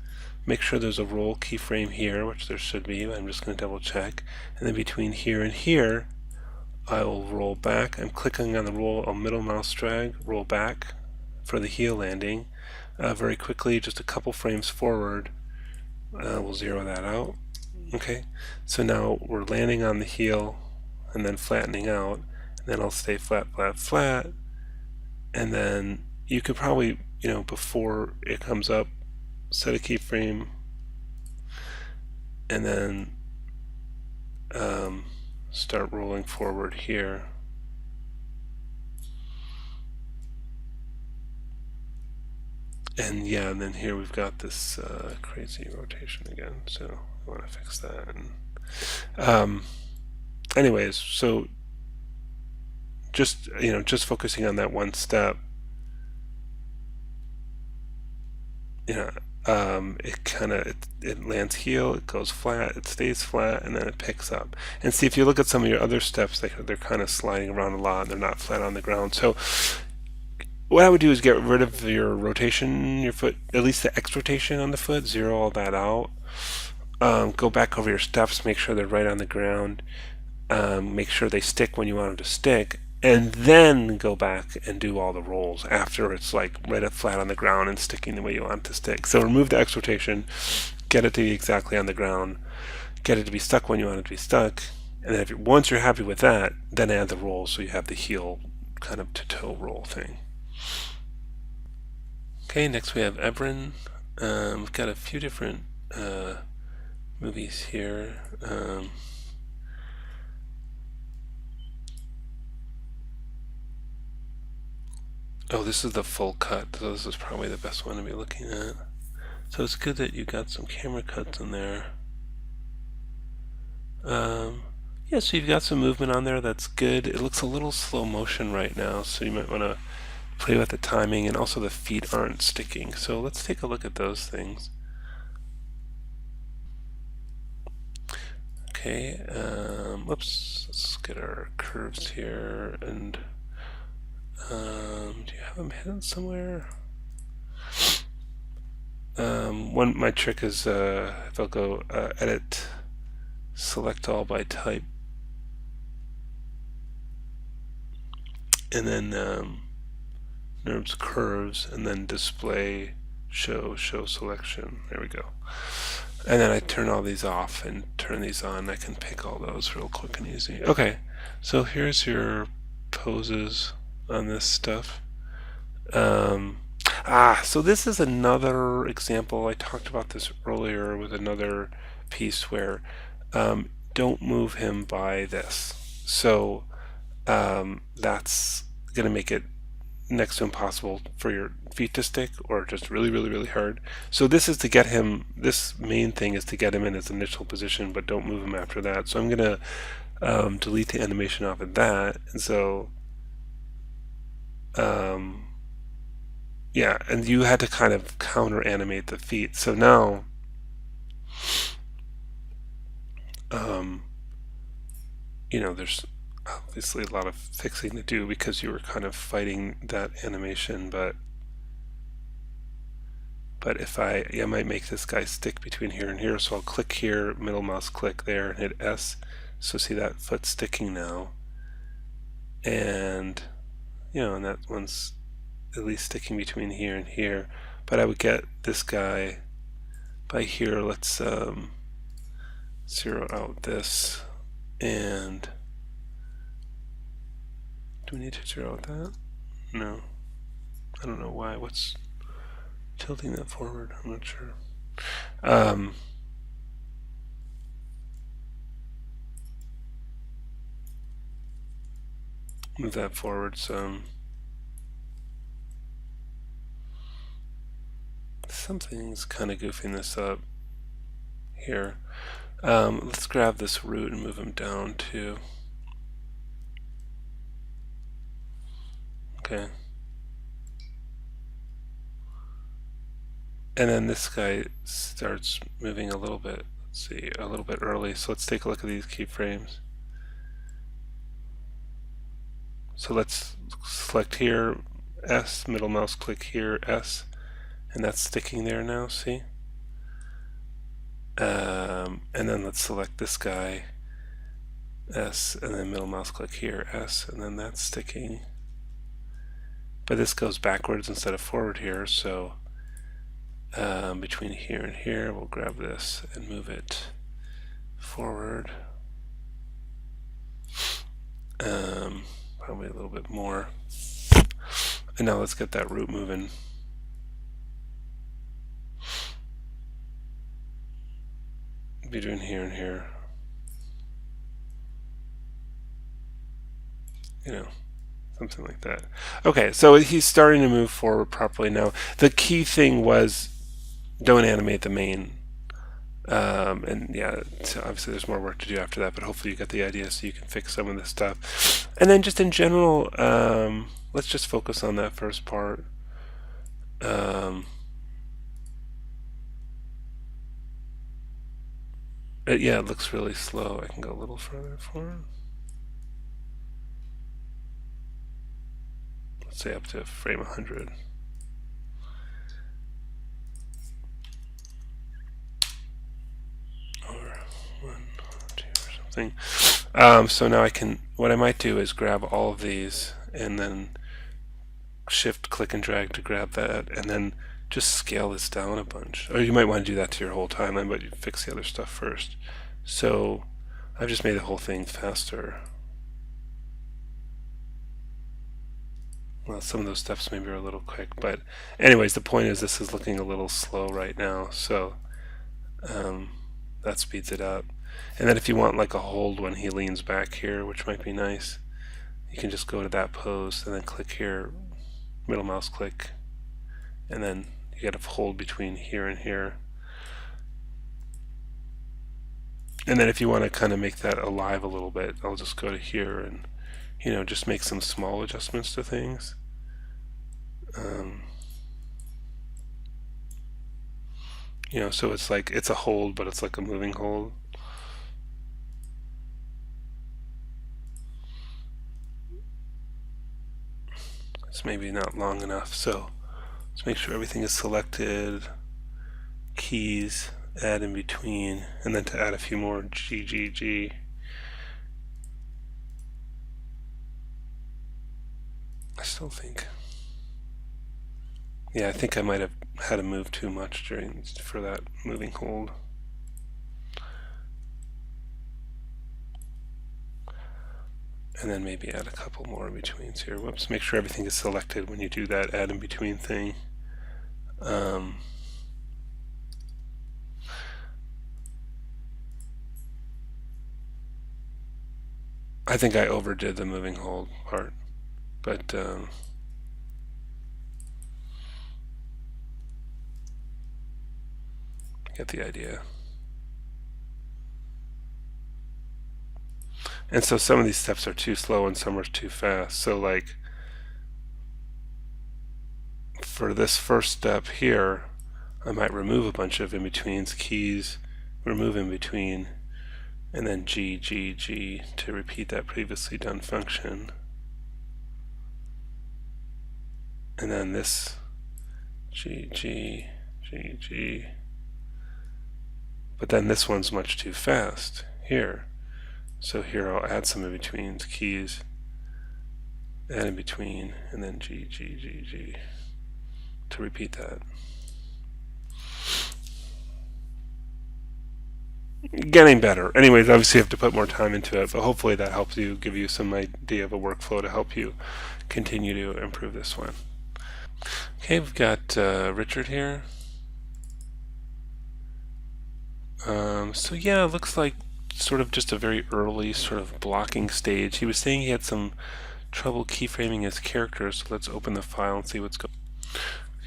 make sure there's a roll keyframe here, which there should be. I'm just going to double check. And then between here and here, I will roll back. I'm clicking on the roll, I'll middle mouse drag, roll back for the heel landing. Very quickly, just a couple frames forward, we'll zero that out. Okay, so now we're landing on the heel and then flattening out, and then I'll stay flat, flat, flat, and then you could probably, before it comes up, set a keyframe, and then start rolling forward here. And yeah, and then here we've got this crazy rotation again, so I want to fix that. And anyways, so just focusing on that one step, it lands heel, it goes flat, it stays flat, and then it picks up. And see, if you look at some of your other steps, they're kind of sliding around a lot, and they're not flat on the ground. So what I would do is get rid of your rotation, your foot, at least the X rotation on the foot, zero all that out. Go back over your steps, make sure they're right on the ground, make sure they stick when you want them to stick, and then go back and do all the rolls after it's like right up flat on the ground and sticking the way you want it to stick. So remove the X rotation, get it to be exactly on the ground, get it to be stuck when you want it to be stuck, and then once you're happy with that, then add the roll so you have the heel kind of to toe roll thing. Okay, next we have Ebron. We've got a few different movies here. Oh, this is the full cut, so this is probably the best one to be looking at. So it's good that you got some camera cuts in there. Yeah, so you've got some movement on there, that's good. It looks a little slow motion right now, so you might want to play with the timing, and also the feet aren't sticking. So let's take a look at those things. Okay, whoops, let's get our curves here, and do you have them hidden somewhere? My trick is if I'll go edit, select all by type, and then NURBS curves, and then display show selection. There we go. And then I turn all these off and turn these on. I can pick all those real quick and easy. Okay, so here's your poses on this stuff. So this is another example. I talked about this earlier with another piece where don't move him by this. So that's going to make it next to impossible for your feet to stick, or just really, really, really hard. So this is to get him, this main thing is to get him in his initial position, but don't move him after that. So I'm going to delete the animation off of that. And so, yeah, and you had to kind of counter animate the feet. So now, there's obviously a lot of fixing to do because you were kind of fighting that animation, but if I might make this guy stick between here and here, so I'll click here, middle mouse click there, and hit S. So see that foot sticking now, and and that one's at least sticking between here and here. But I would get this guy by here. Let's zero out this, and do we need to zero out that? No, I don't know why. What's tilting that forward? I'm not sure. Move that forward some. Something's kind of goofing this up here. Let's grab this root and move him down too. Okay. And then this guy starts moving a little bit. Let's see, a little bit early. So let's take a look at these keyframes. So let's select here, S, middle mouse click here, S, and that's sticking there now, see? And then let's select this guy, S, and then middle mouse click here, S, and then that's sticking. But this goes backwards instead of forward here, so between here and here, we'll grab this and move it forward. Probably a little bit more. And now let's get that root moving. Between here and here. Something like that. Okay, so he's starting to move forward properly now. The key thing was don't animate the main. And yeah, so obviously there's more work to do after that, but hopefully you got the idea so you can fix some of this stuff. And then just in general, let's just focus on that first part. Yeah, it looks really slow. I can go a little further forward. Let's say up to frame 100. Or 1, 2 or something. So now I can, what I might do is grab all of these and then shift click and drag to grab that, and then just scale this down a bunch. Or you might want to do that to your whole timeline, but you fix the other stuff first. So I've just made the whole thing faster. Well, some of those steps maybe are a little quick, but anyways, the point is this is looking a little slow right now, so that speeds it up. And then if you want like a hold when he leans back here, which might be nice, you can just go to that pose and then click here, middle mouse click, and then you get a hold between here and here. And then if you want to kind of make that alive a little bit, I'll just go to here and just make some small adjustments to things. So it's like it's a hold, but it's like a moving hold. It's maybe not long enough, so let's make sure everything is selected. Keys, add in between, and then to add a few more, GGG. still think. Yeah, I think I might have had to move too much for that moving hold. And then maybe add a couple more in betweens here. Whoops, make sure everything is selected when you do that add in between thing. I think I overdid the moving hold part, but get the idea. And so some of these steps are too slow and some are too fast. So like for this first step here, I might remove a bunch of in-betweens, keys, remove in-between, and then G, G, G to repeat that previously done function. And then this G, G, G, G. But then this one's much too fast here. So here I'll add some in-betweens, keys, add in between, and then G, G, G, G to repeat that. Getting better. Anyways, obviously you have to put more time into it, but hopefully that helps you, give you some idea of a workflow to help you continue to improve this one. Okay, we've got Richard here. So yeah, it looks like sort of just a very early sort of blocking stage. He was saying he had some trouble keyframing his characters, so let's open the file and see what's going on.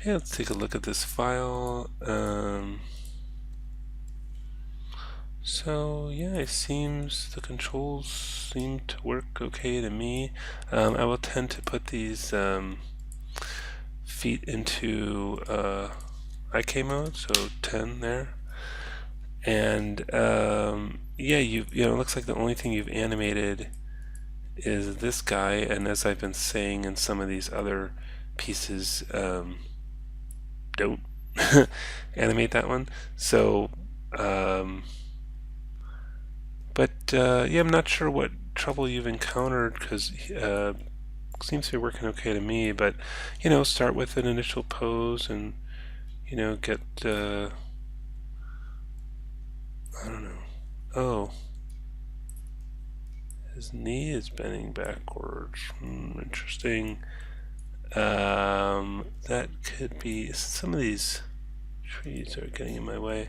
Okay, let's take a look at this file. So yeah, it seems the controls seem to work okay to me. I will tend to put these feet into IK mode, so 10 there. And yeah, you know, it looks like the only thing you've animated is this guy, and as I've been saying in some of these other pieces, don't animate that one. So but yeah, I'm not sure what trouble you've encountered, because seems to be working okay to me. But you know, start with an initial pose and you know, get I don't know. Oh, his knee is bending backwards. Interesting. That could be some of these trees are getting in my way.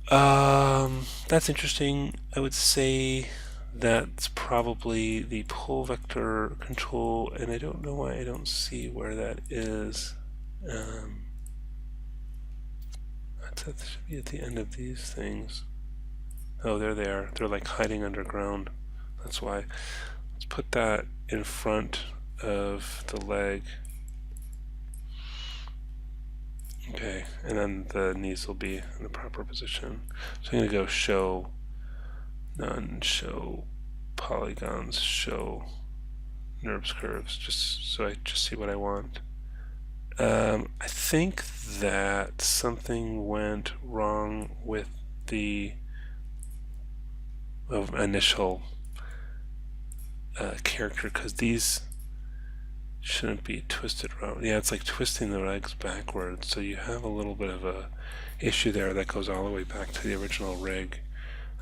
That's interesting. I would say that's probably the pull vector control, and I don't know why I don't see where that is. That should be at the end of these things. Oh, there they are. They're like hiding underground. That's why. Let's put that in front of the leg. Okay, and then the knees will be in the proper position. So I'm going to go show, none, show polygons, show NURBS curves, just so I just see what I want. I think that something went wrong with the initial character, because these shouldn't be twisted around. Yeah, it's like twisting the legs backwards, so you have a little bit of a issue there that goes all the way back to the original rig.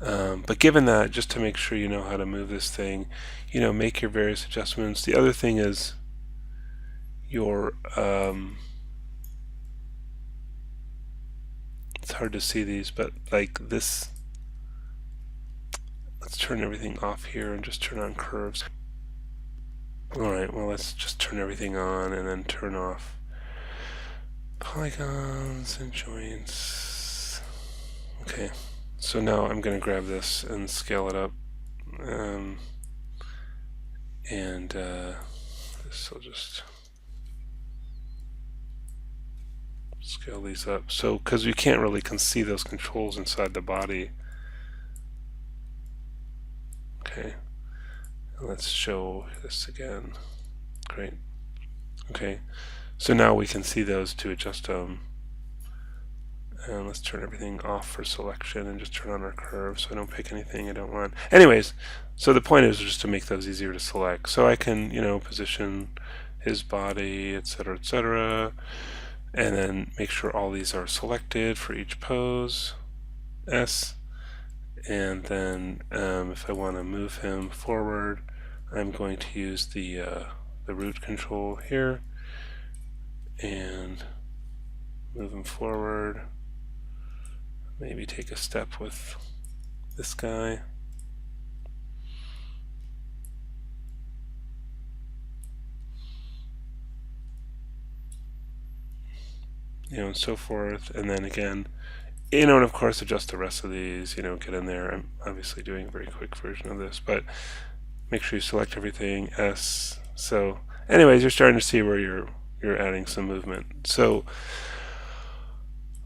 But given that, just to make sure you know how to move this thing, you know, make your various adjustments. The other thing is your it's hard to see these, but like this, let's turn everything off here and just turn on curves. Alright, well, let's just turn everything on and then turn off polygons and joints. Okay, so now I'm going to grab this and scale it up. This will just scale these up. So, because we can't really see those controls inside the body. Okay. Let's show this again. Great. Okay, so now we can see those to adjust them. And let's turn everything off for selection and just turn on our curve so I don't pick anything I don't want. Anyways, so the point is just to make those easier to select. So I can, position his body, etc., and then make sure all these are selected for each pose, S, and then if I want to move him forward, I'm going to use the root control here and move him forward. Maybe take a step with this guy. And so forth. And then again, and of course adjust the rest of these, get in there. I'm obviously doing a very quick version of this, but make sure you select everything, S. So anyways, you're starting to see where you're adding some movement. So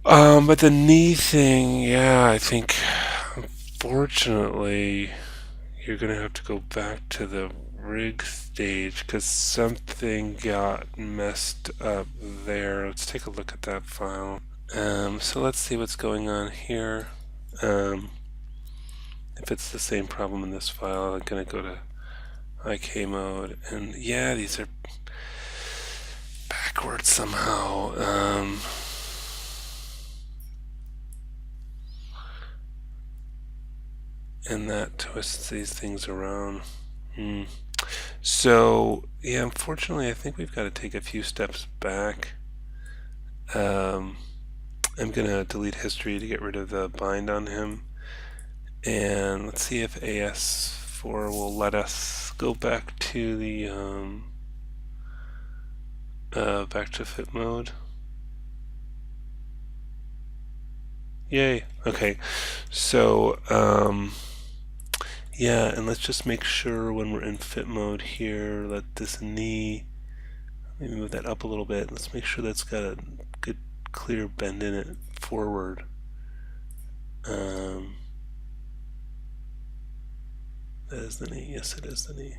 but the knee thing, yeah, I think unfortunately you're gonna have to go back to the rig stage because something got messed up there. Let's take a look at that file. So let's see what's going on here. If it's the same problem in this file, I'm gonna go to IK mode, and yeah, these are backwards somehow. And that twists these things around. So yeah, unfortunately, I think we've got to take a few steps back. I'm gonna delete history to get rid of the bind on him, and let's see if AS4 will let us go back to the back to fit mode. Yay. Okay, so yeah, and let's just make sure when we're in fit mode here, let this knee, maybe move that up a little bit. Let's make sure that's got a good clear bend in it forward. That is the knee. Yes, it is the knee.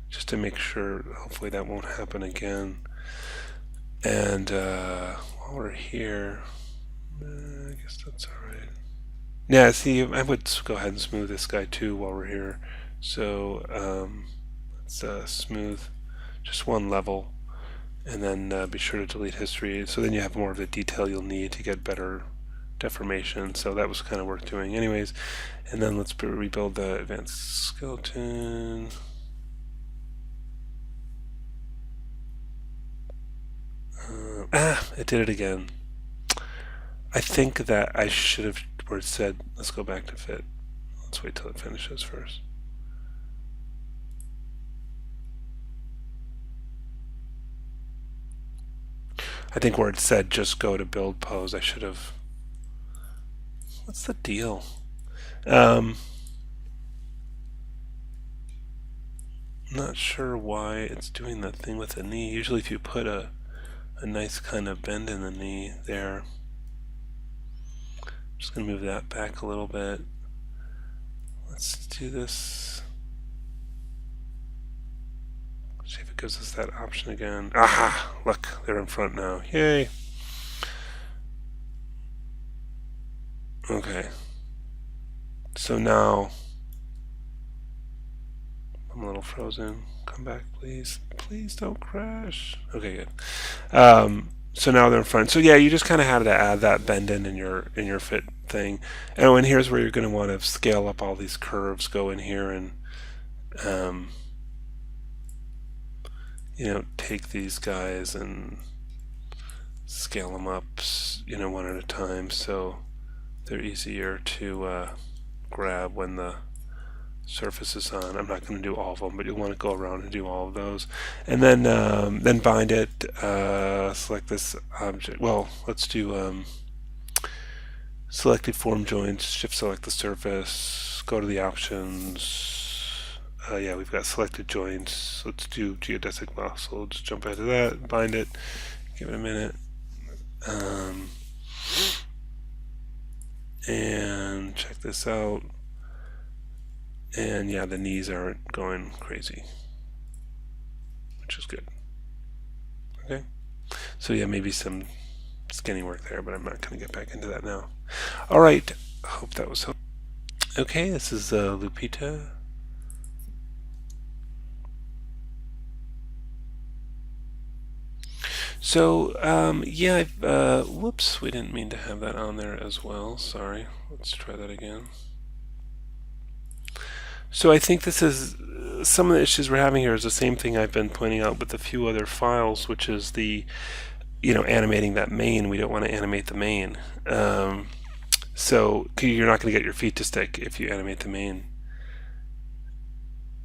Just to make sure, hopefully that won't happen again. And while we're here, I guess that's alright. Yeah, see, I would go ahead and smooth this guy too while we're here. So let's smooth just one level, and then be sure to delete history. So then you have more of the detail you'll need to get better deformation. So that was kind of worth doing anyways. And then let's rebuild the advanced skeleton. It did it again. I think that I should have, where it said, let's go back to fit. Let's wait till it finishes first. I think where it said just go to build pose, I should have. What's the deal? Not sure why it's doing that thing with the knee. Usually if you put a nice kind of bend in the knee there. I'm just going to move that back a little bit. Let's do this. See if it gives us that option again. Aha! Look, they're in front now. Yay! Okay. So now I'm a little frozen. Come back, please. Please don't crash. Okay, good. So now they're in front. So yeah, you just kind of had to add that bend in your fit thing. And here's where you're going to want to scale up all these curves. Go in here and take these guys and scale them up, one at a time, so they're easier to grab when the surface is on. I'm not going to do all of them, but you'll want to go around and do all of those, and then bind it. Select this object. Well, let's do selected form joints. Shift select the surface. Go to the options. Yeah, we've got selected joints. Let's do geodesic muscle. Just jump ahead to that. Bind it. Give it a minute. And check this out. And yeah, the knees aren't going crazy, which is good. Okay, so yeah, maybe some scanning work there, but I'm not going to get back into that now. All right, hope that was helpful. Okay, this is Lupita. So, yeah, whoops, we didn't mean to have that on there as well. Sorry. Let's try that again. So I think this is, some of the issues we're having here is the same thing I've been pointing out with a few other files, which is the, animating that main. We don't want to animate the main. So you're not going to get your feet to stick if you animate the main.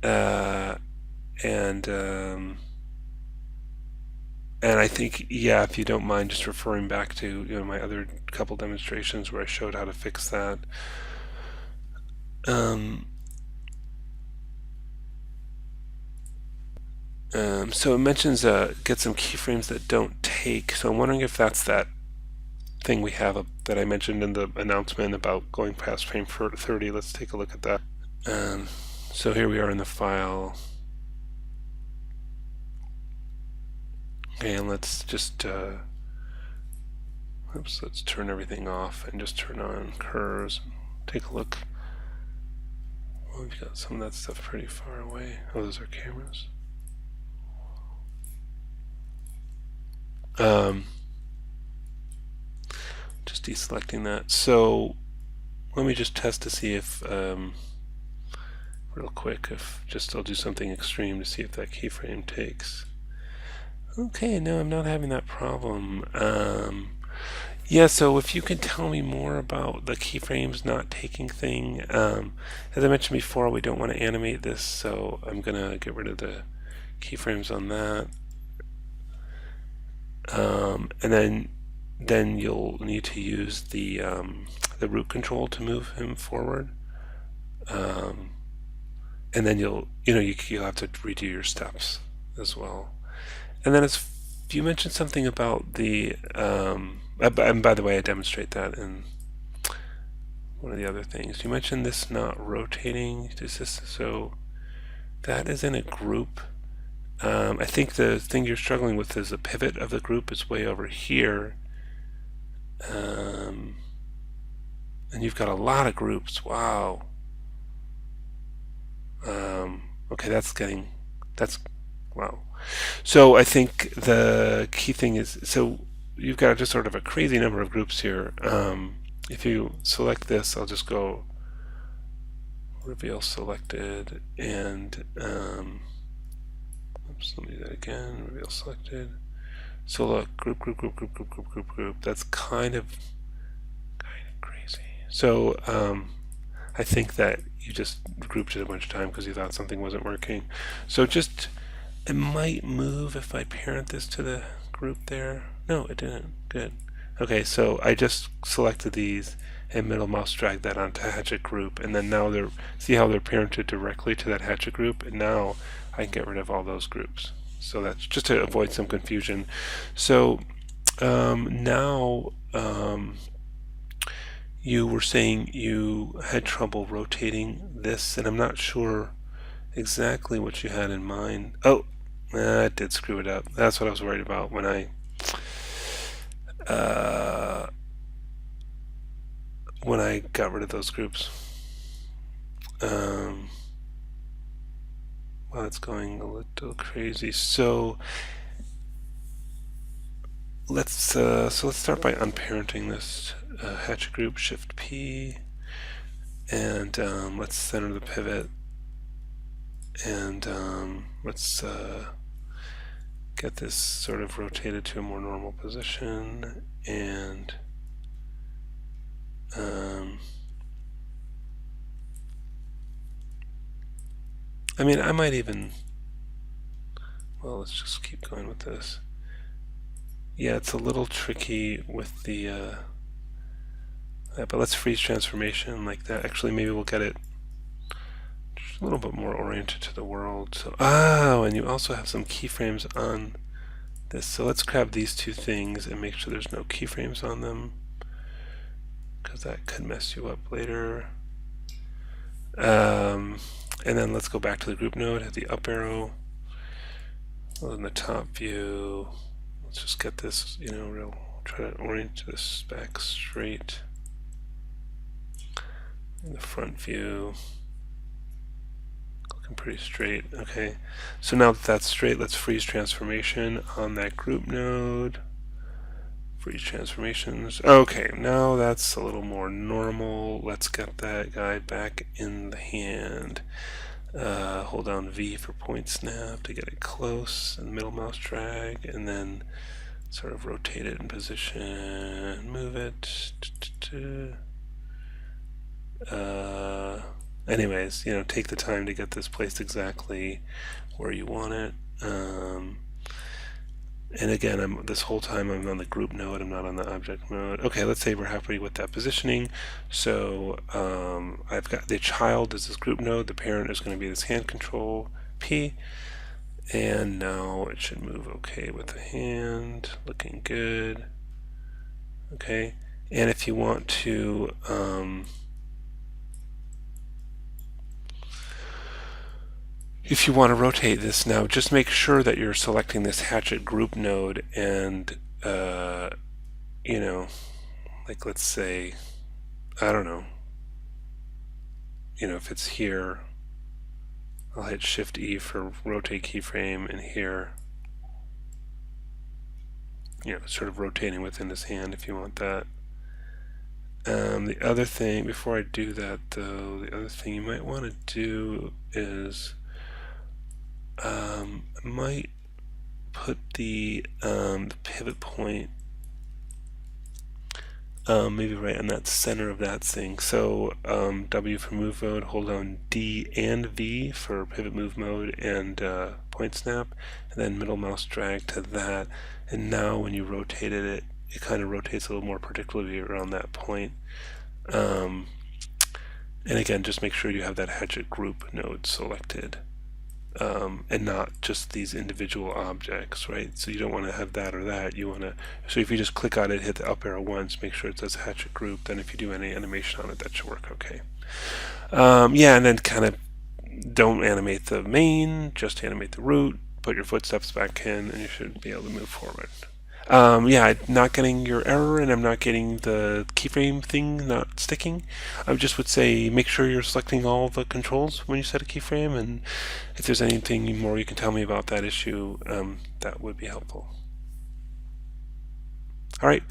And I think, yeah, if you don't mind just referring back to my other couple demonstrations where I showed how to fix that. So it mentions get some keyframes that don't take. So I'm wondering if that's that thing we have that I mentioned in the announcement about going past frame 30. Let's take a look at that. So here we are in the file. And let's just let's turn everything off and just turn on curves. Take a look. Well, we've got some of that stuff pretty far away. Oh, those are cameras. Just deselecting that. So let me just test to see if, real quick, I'll do something extreme to see if that keyframe takes. Okay, no, I'm not having that problem. Yeah, so if you can tell me more about the keyframes not taking thing. As I mentioned before, we don't want to animate this, so I'm going to get rid of the keyframes on that. And then you'll need to use the root control to move him forward. And then you'll have to redo your steps as well. And then you mentioned something about the and by the way, I demonstrate that in one of the other things. You mentioned this not rotating. So that is in a group. I think the thing you're struggling with is the pivot of the group is way over here. And you've got a lot of groups. Wow. Okay, that's wow. So I think the key thing is, so you've got just sort of a crazy number of groups here. If you select this, I'll just go reveal selected, and oops, let me do that again. Reveal selected. So look, group. That's kind of crazy. So I think that you just grouped it a bunch of time because you thought something wasn't working. So it might move if I parent this to the group there. No, it didn't. Good. Okay, so I just selected these and middle mouse dragged that onto Hatchet group, and then now see how they're parented directly to that Hatchet group, and now I can get rid of all those groups. So that's just to avoid some confusion. So now you were saying you had trouble rotating this, and I'm not sure exactly what you had in mind. Oh, I did screw it up. That's what I was worried about when I got rid of those groups. Well, it's going a little crazy. So let's start by unparenting this Hatchet group. Shift P, and let's center the pivot, and let's get this sort of rotated to a more normal position, and I mean, I might even, well, let's just keep going with this. Yeah, it's a little tricky with the but let's freeze transformation like that. Actually, maybe we'll get it just a little bit more oriented to the world. So, and you also have some keyframes on this. So let's grab these two things and make sure there's no keyframes on them, because that could mess you up later. And then let's go back to the group node, hit the up arrow. In the top view, let's just get this, real try to orient this back straight. In the front view, looking pretty straight. Okay, so now that that's straight, let's freeze transformation on that group node. Freeze transformations. Okay, now that's a little more normal. Let's get that guy back in the hand. Hold down V for point snap to get it close, and middle mouse drag, and then sort of rotate it in position, move it. Anyways, take the time to get this placed exactly where you want it. And again, this whole time I'm on the group node, I'm not on the object node. Okay, let's say we're happy with that positioning. So I've got the child is this group node, the parent is going to be this hand control P, and now it should move okay with the hand, looking good. Okay, and if you want to rotate this now, just make sure that you're selecting this hatchet group node, and like let's say, I don't know, if it's here, I'll hit Shift E for rotate keyframe, and here, sort of rotating within his hand if you want that. The other thing, before I do that though, the other thing you might want to do is I might put the pivot point maybe right on that center of that thing. So W for move mode, hold down D and V for pivot move mode and point snap, and then middle mouse drag to that. And now when you rotated it, it kind of rotates a little more predictably around that point. And again, just make sure you have that hatchet group node selected. And not just these individual objects, right? So you don't want to have that or that. You want to, so if you just click on it, hit the up arrow once, make sure it says hatchet group, then if you do any animation on it, that should work okay. Yeah, and then kind of don't animate the main, just animate the root, put your footsteps back in, and you should be able to move forward. Yeah, I'm not getting your error, and I'm not getting the keyframe thing not sticking. I just would say make sure you're selecting all the controls when you set a keyframe, and if there's anything more you can tell me about that issue, that would be helpful. All right.